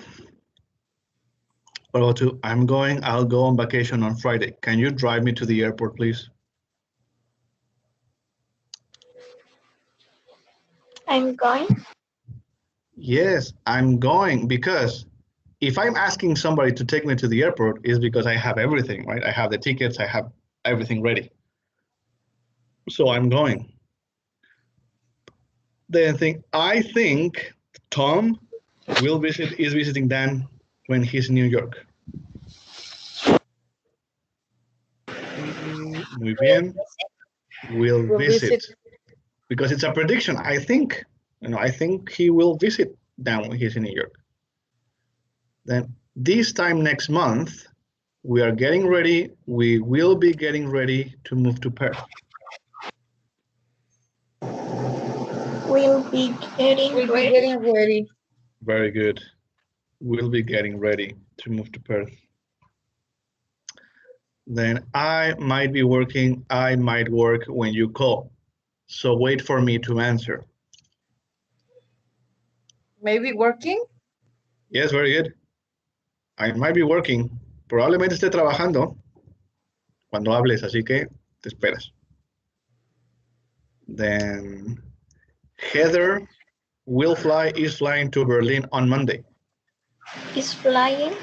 What about you? I'll go on vacation on Friday. Can you drive me to the airport, please? I'm going. Yes, I'm going, because if I'm asking somebody to take me to the airport, is because I have everything, right? I have the tickets, I have everything ready. So I'm going. I think Tom is visiting Dan when he's in New York. Muy bien. Will We'll visit. visit. Because it's a prediction. I think he will visit Dan when he's in New York. Then this time next month, We are getting ready. We will be getting ready to move to Perth. We'll be getting We'll be ready. getting ready. Very good. We'll be getting ready to move to Perth. Then I might be working. I might work when you call. So wait for me to answer. Maybe working. Yes, very good. I might be working. Probablemente esté trabajando cuando hables, así que te esperas. Then Heather is flying to Berlin on Monday. Is flying.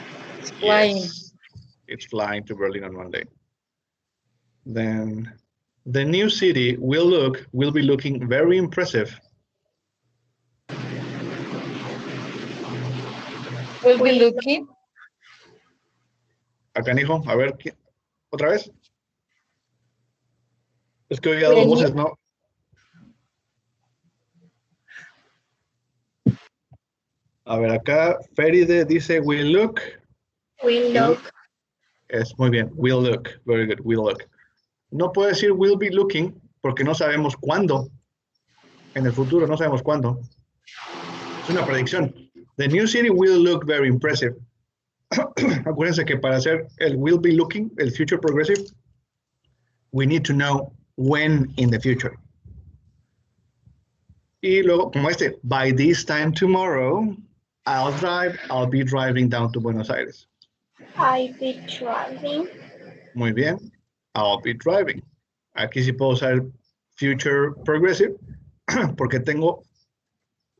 Flying. Yes, it's flying to Berlin on Monday. Then the new city will be looking very impressive. We'll be looking. Acá, hijo, a ver, ¿otra vez? Es que oía dos voces, ¿no? A ver, acá Feride dice, will look. Will look. Es muy bien, will look, very good, will look. No puede decir will be looking porque no sabemos cuándo. En el futuro no sabemos cuándo. Es una predicción. The new city will look very impressive. Acuérdense que para hacer el will be looking, el future progressive, we need to know when in the future. Y luego, como este, by this time tomorrow, I'll be driving down to Buenos Aires. I'll be driving. Muy bien, I'll be driving. Aquí sí puedo usar future progressive porque tengo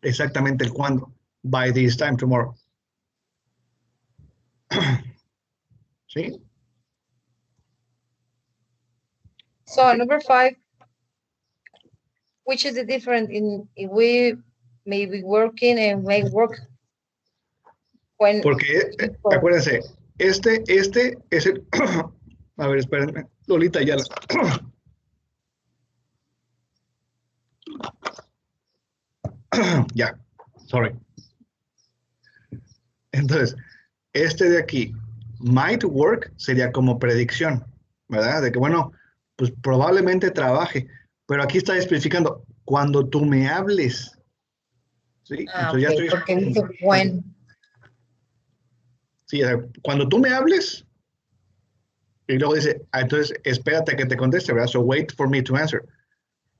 exactamente el cuándo. By this time tomorrow. ¿Sí? So number 5, which is the difference in if we may be working and may work when? Porque, acuérdense, este es el... A ver, espérenme. Lolita ya. Ya, sorry. Entonces, este de aquí, might work, sería como predicción, ¿verdad? De que, bueno, pues probablemente trabaje, pero aquí está especificando cuando tú me hables. ¿Sí? Entonces ya Okay, estoy... porque dice when. Sí, o sea, cuando tú me hables, y luego dice, entonces espérate a que te conteste, ¿verdad? So wait for me to answer.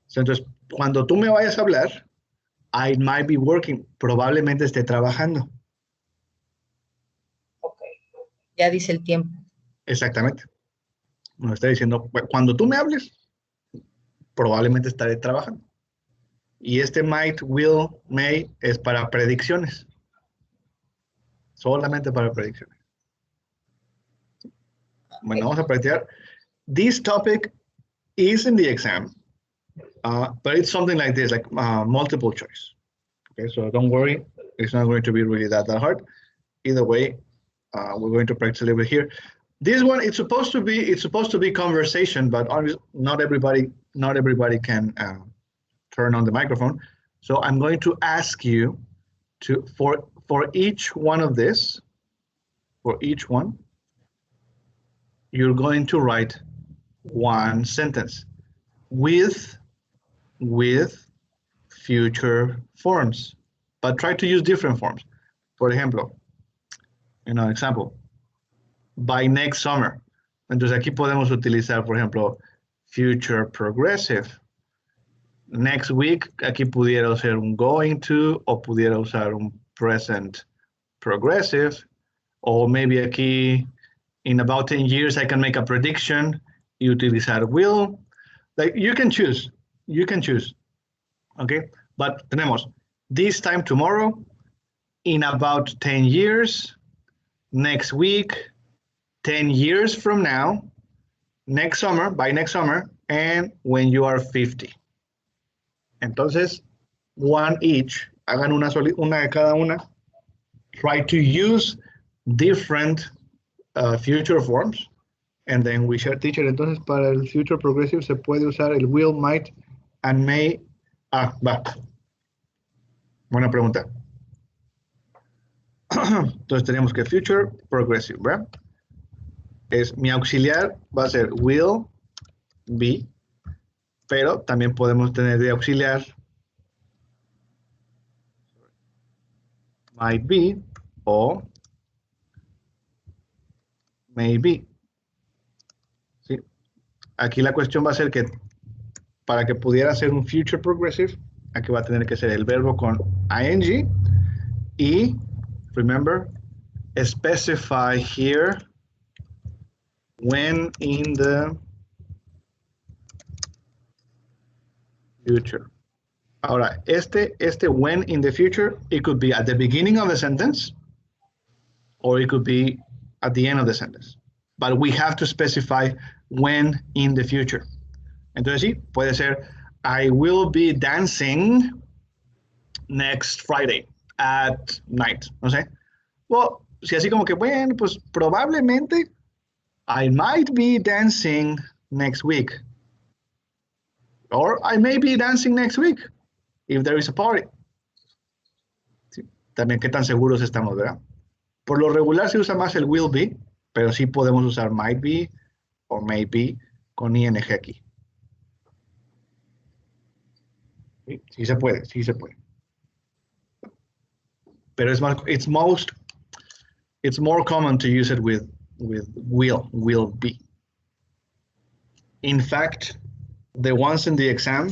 So, entonces, cuando tú me vayas a hablar, I might be working, probablemente esté trabajando. Okay. Ya dice el tiempo. Exactamente. Nos está diciendo, cuando tú me hables, probablemente estaré trabajando. Y este might, will, may es para predicciones. Solamente para predicciones. Bueno, vamos a practicar. This topic is in the exam, but it's something like this, like multiple choice. Okay, so don't worry, it's not going to be really that hard. Either way, we're going to practice a little bit here. This one, it's supposed to be conversation, but obviously not everybody can turn on the microphone. So I'm going to ask you to for each one of this, for each one, you're going to write one sentence with future forms, but try to use different forms. For example, example, by next summer. Entonces aquí podemos utilizar, por ejemplo, future progressive. Next week, aquí pudiera usar un going to, o pudiera usar un present progressive, o maybe aquí, in about 10 years, I can make a prediction, y utilizar will. Like, you can choose, okay? But tenemos, this time tomorrow, in about 10 years, next week, 10 years from now, next summer, by next summer, and when you are 50. Entonces, one each, hagan una de cada una. Try to use different future forms, and then we share. Teacher, entonces para el future progressive se puede usar el will, might, and may. Va. Buena pregunta. Entonces tenemos que future progressive, ¿verdad? es mi auxiliar va a ser will be, pero también podemos tener de auxiliar might be o maybe. ¿Sí? Aquí la cuestión va a ser que para que pudiera ser un future progressive, aquí va a tener que ser el verbo con ing y, remember, specify here when in the future. Ahora, este when in the future, it could be at the beginning of the sentence, or it could be at the end of the sentence. But we have to specify when in the future. Entonces sí, puede ser, I will be dancing next Friday at night. No sé. Well, si así como que, bueno, pues probablemente I might be dancing next week. Or I may be dancing next week if there is a party. Sí. También qué tan seguros estamos, ¿verdad? Por lo regular se usa más el will be, pero sí podemos usar might be o may be con ing aquí. Sí, sí se puede, sí se puede. Pero es más, it's more common to use it with will be. In fact, the ones in the exam,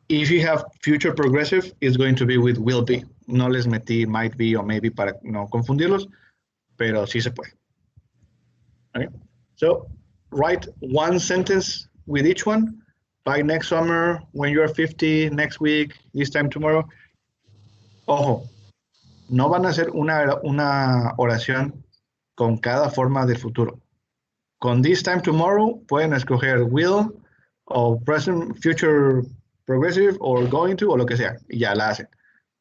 if you have future progressive, it's going to be with will be. No les metí might be o maybe para no confundirlos, pero sí se puede. Okay? So write one sentence with each one. By next summer, when you're 50, next week, this time tomorrow. Ojo, no van a hacer una oración con cada forma del futuro. Con this time tomorrow pueden escoger will o present, future progressive or going to o lo que sea y ya la hacen.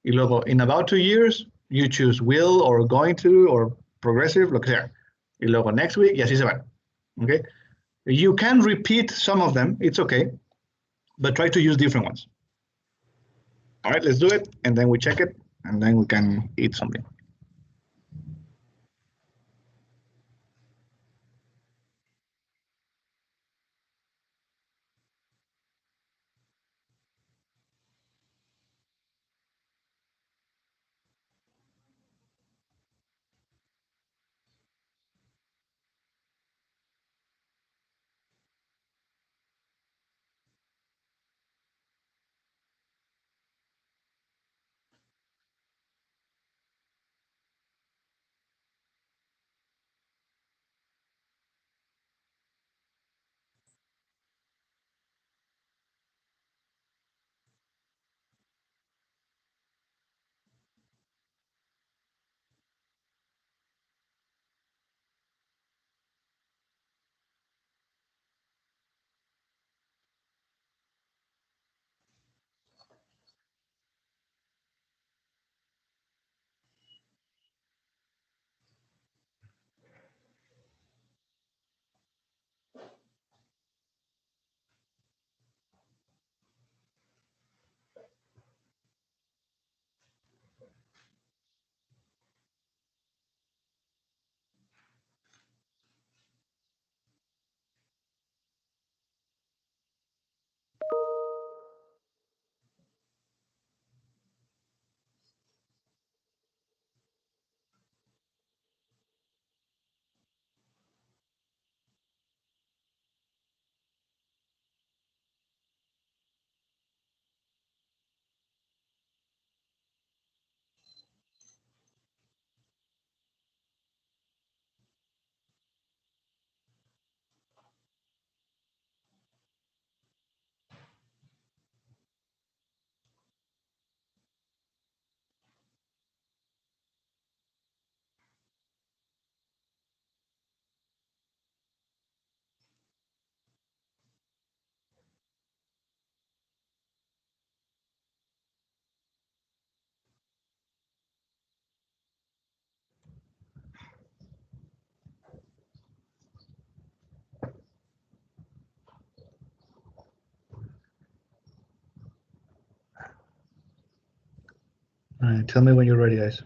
Y luego in about 2 years you choose will or going to or progressive, lo que sea. Y luego next week y así se van. Okay? You can repeat some of them, it's okay, but try to use different ones. All right, let's do it and then we check it and then we can eat something. All right, tell me when you're ready, guys.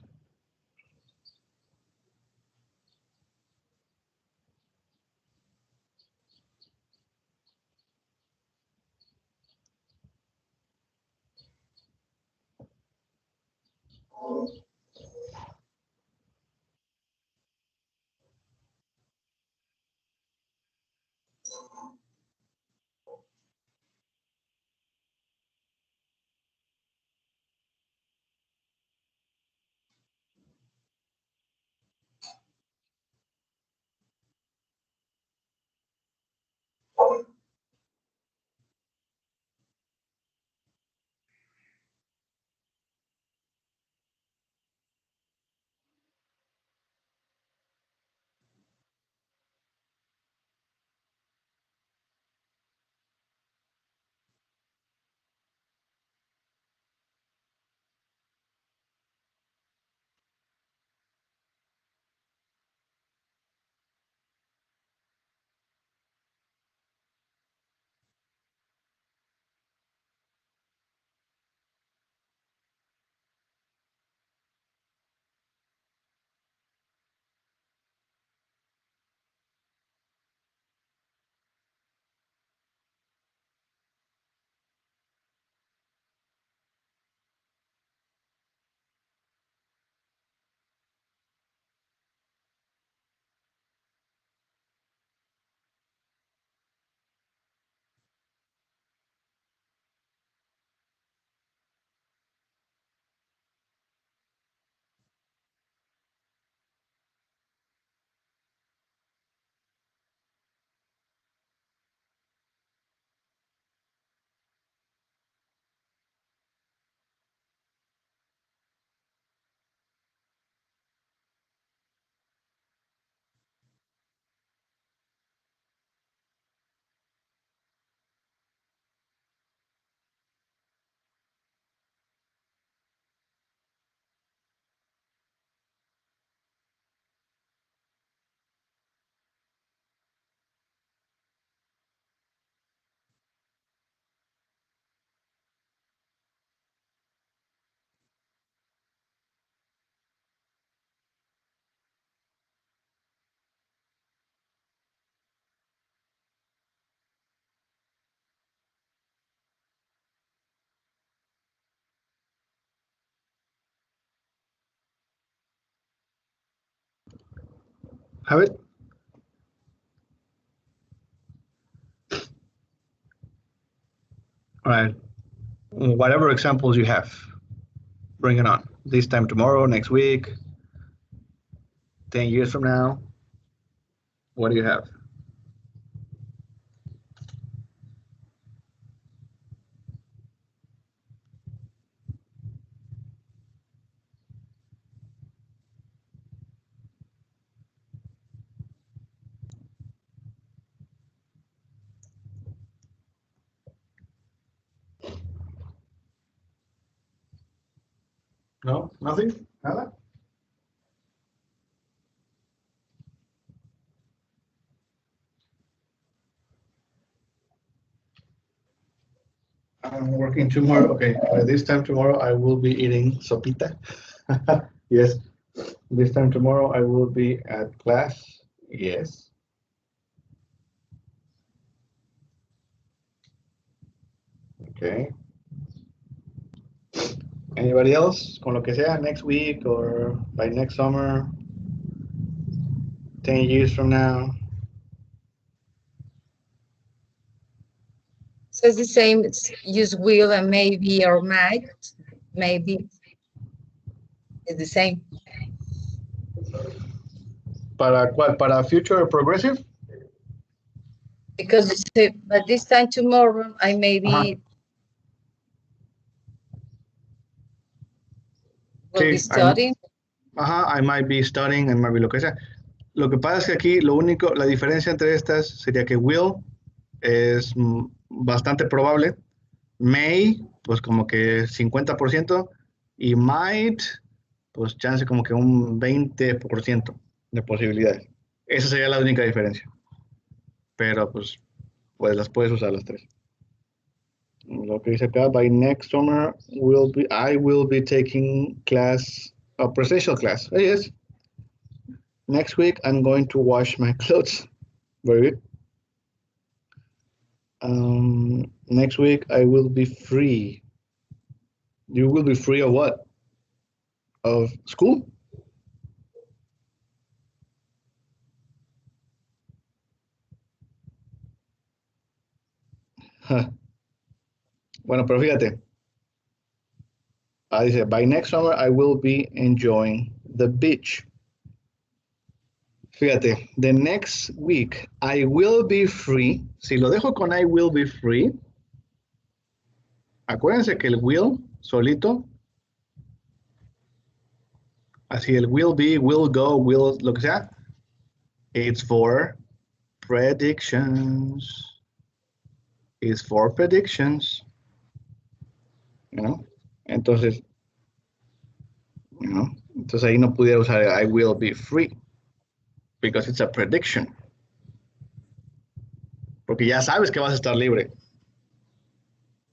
Have it? All right. Whatever examples you have, bring it on. This time tomorrow, next week, 10 years from now. What do you have? No, nothing? Nada? I'm working tomorrow. Okay, by this time tomorrow, I will be eating sopita. Yes. This time tomorrow, I will be at class. Yes. Okay. Anybody else? Con lo que sea, next week or by next summer, 10 years from now. So it's the same, it's use will and maybe or might, maybe. It's the same. ¿Para cuál? ¿Para future progressive? Because you say, but this time tomorrow, I maybe will be Sí, studying. I might be studying, I might be lo que sea. Lo que pasa es que aquí la diferencia entre estas sería que will es bastante probable, may, pues como que 50%, y might, pues chance como que un 20% de posibilidades. Esa sería la única diferencia. Pero pues las puedes usar las tres. Lo que dice acá, by next summer, I will be taking class, a presential class. Oh, yes. Next week, I'm going to wash my clothes. Very good. Next week, I will be free. You will be free of what? of school? Bueno, pero fíjate. Dice, by next summer I will be enjoying the beach. Fíjate, the next week I will be free. Si lo dejo con I will be free, acuérdense que el will solito, así el will be, will go, will, lo que sea, it's for predictions. It's for predictions. You know? Entonces, you know, entonces ahí no pudiera usar I will be free because it's a prediction. Porque ya sabes que vas a estar libre.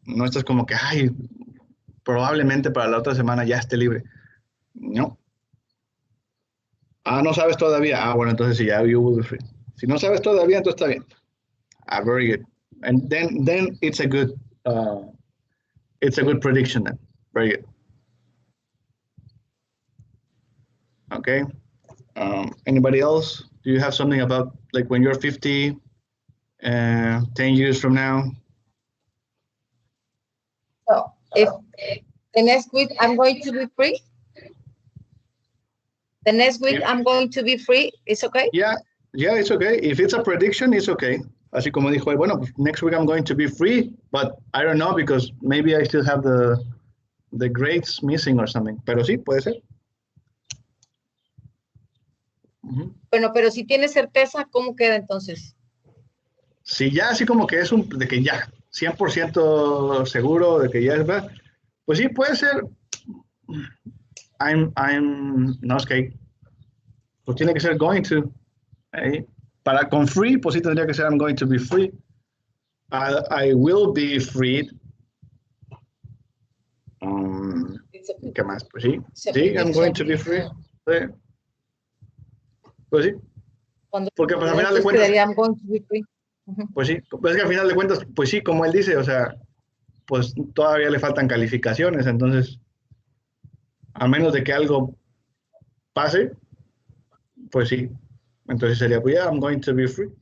No estás como que, ay, probablemente para la otra semana ya esté libre. No. Ah, no sabes todavía. Ah, bueno, entonces sí, ya you will be free. Si no sabes todavía, entonces está bien. Ah, very good. And then it's a good prediction then. Very good. Okay. Anybody else? Do you have something about like when you're 50, 10 years from now? So if the next week I'm going to be free, the next week I'm going to be free, it's okay? Yeah, it's okay. If it's a prediction, it's okay. Así como dijo, bueno, next week I'm going to be free, but I don't know because maybe I still have the grades missing or something. Pero sí, puede ser. Bueno, pero si tiene certeza, ¿cómo queda entonces? Si ya así como que es de que ya, 100% seguro de que ya es verdad, pues sí, puede ser. No, es que pues tiene que ser going to. Para con free, pues sí tendría que ser I'm going to be free. I will be freed. ¿Qué más? Pues sí, I'm going to be free. Sí. Pues sí. Porque pues, al final de cuentas, I'm going to be free. Pues sí, es que al final de cuentas, pues sí, como él dice, o sea, pues todavía le faltan calificaciones, entonces, a menos de que algo pase, pues sí, entonces sería, pues yeah, I'm going to be free.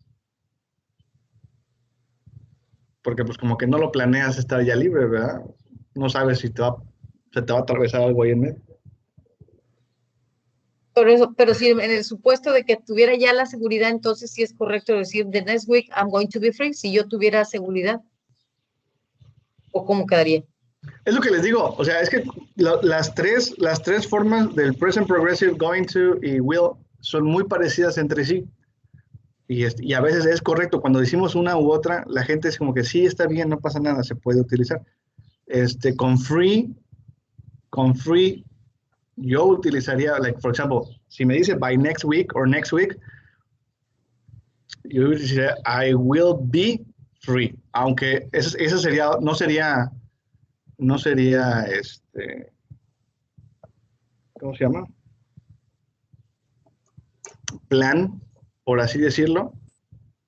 Porque pues como que no lo planeas estar ya libre, ¿verdad? No sabes si se te va a atravesar algo ahí en medio. Pero si en el supuesto de que tuviera ya la seguridad, entonces sí es correcto decir the next week I'm going to be free, si yo tuviera seguridad. ¿O cómo quedaría? Es lo que les digo, o sea, es que las tres formas del present progressive, going to y will son muy parecidas entre sí. Y a veces es correcto, cuando decimos una u otra, la gente es como que sí, está bien, no pasa nada, se puede utilizar. Con free, yo utilizaría, like, for example, si me dice by next week or next week, yo utilizaría I will be free, aunque eso sería, no sería, ¿cómo se llama? Plan, por así decirlo,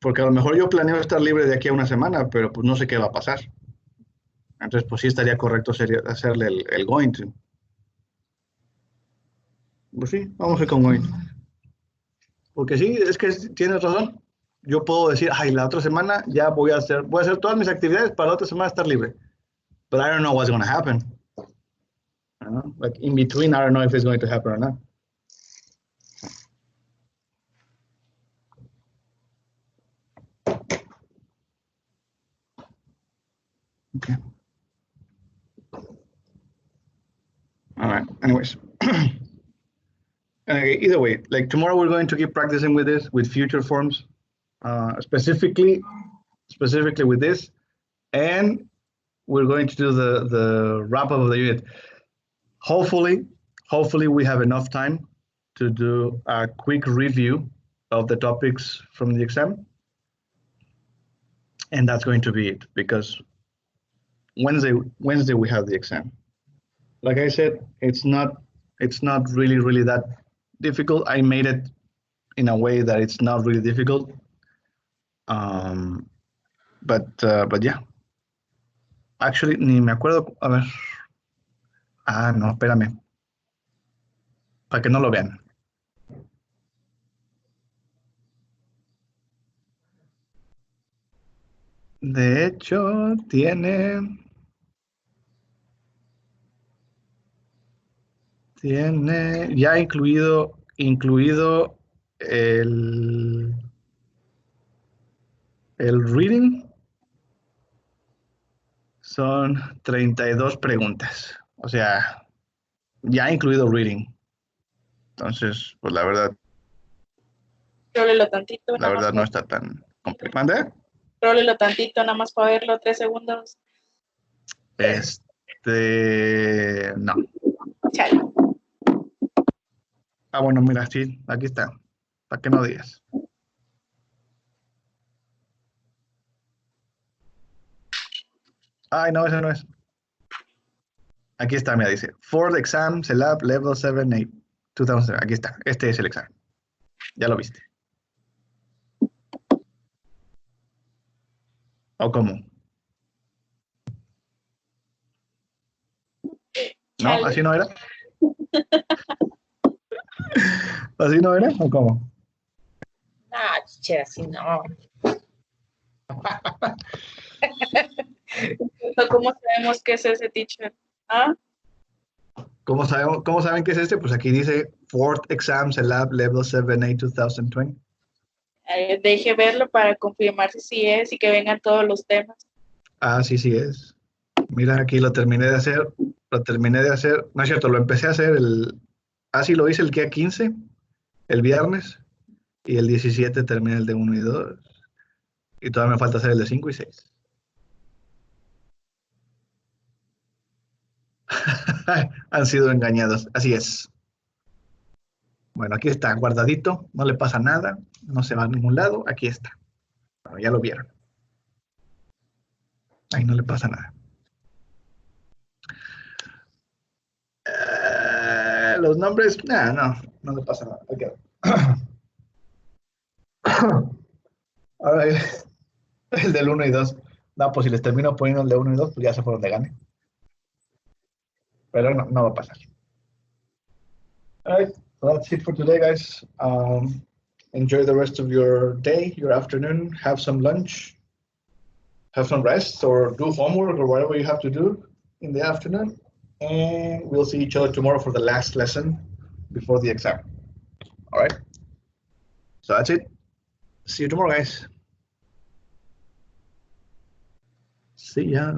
porque a lo mejor yo planeo estar libre de aquí a una semana, pero pues no sé qué va a pasar. Entonces, pues sí estaría correcto hacerle el going to. Pues sí, vamos a ir con going to. Porque sí, es que tienes razón. Yo puedo decir, ay, la otra semana ya voy a hacer todas mis actividades para la otra semana estar libre. But I don't know what's going to happen. Like in between, I don't know if it's going to happen or not. Okay. All right. Anyways. Either way, like tomorrow we're going to keep practicing with this, with future forms, specifically with this, and we're going to do the wrap up of the unit. Hopefully we have enough time to do a quick review of the topics from the exam. And that's going to be it, because Wednesday we have the exam. Like I said, it's not really that difficult. I made it in a way that it's not really difficult. But yeah. Actually, ni me acuerdo. A ver. Ah, no, espérame. para que no lo vean. De hecho, tiene ya incluido el reading. Son 32 preguntas. O sea, ya incluido reading. Entonces, pues la verdad Rólelo tantito, La nada verdad más no está tan complicado. ¿Mande? rólelo tantito, nada más para verlo, 3 segundos. No. Chale. Ah, bueno, mira, sí, aquí está. ¿Para qué no digas? Ay, no, ese no es. Aquí está, mira, dice. Fourth exam, CELAB, level 7, 8, 2007. Aquí está. Este es el examen. Ya lo viste. ¿O cómo? ¿No? Chale. ¿Así no era? ¿Así no era? ¿O cómo? Ah, chiche, así no. ¿Cómo sabemos qué es ese teacher? ¿Ah? ¿Cómo saben qué es este? Pues aquí dice Fourth exam, CELAB, level 7, 8, 2020. Deje verlo para confirmar si sí es y que vengan todos los temas. Ah, sí, sí es. Mira, aquí lo terminé de hacer. No es cierto, lo empecé a hacer sí, lo hice el día 15, el viernes, y el 17 terminé el de 1 y 2. Y todavía me falta hacer el de 5 y 6. Han sido engañados, así es. Bueno, aquí está, guardadito, no le pasa nada, no se va a ningún lado, aquí está. Bueno, ya lo vieron. Ahí no le pasa nada. Los nombres, no le pasa nada. Okay. Ahora el del 1 y 2. No, pues si les termino poniendo el de 1 y 2, pues ya se fueron de gane. Pero no va a pasar. All right, so that's it for today, guys. Enjoy the rest of your day, your afternoon. Have some lunch, have some rest, or do homework or whatever you have to do in the afternoon. And we'll see each other tomorrow for the last lesson before the exam. All right. So that's it. See you tomorrow, guys. See ya.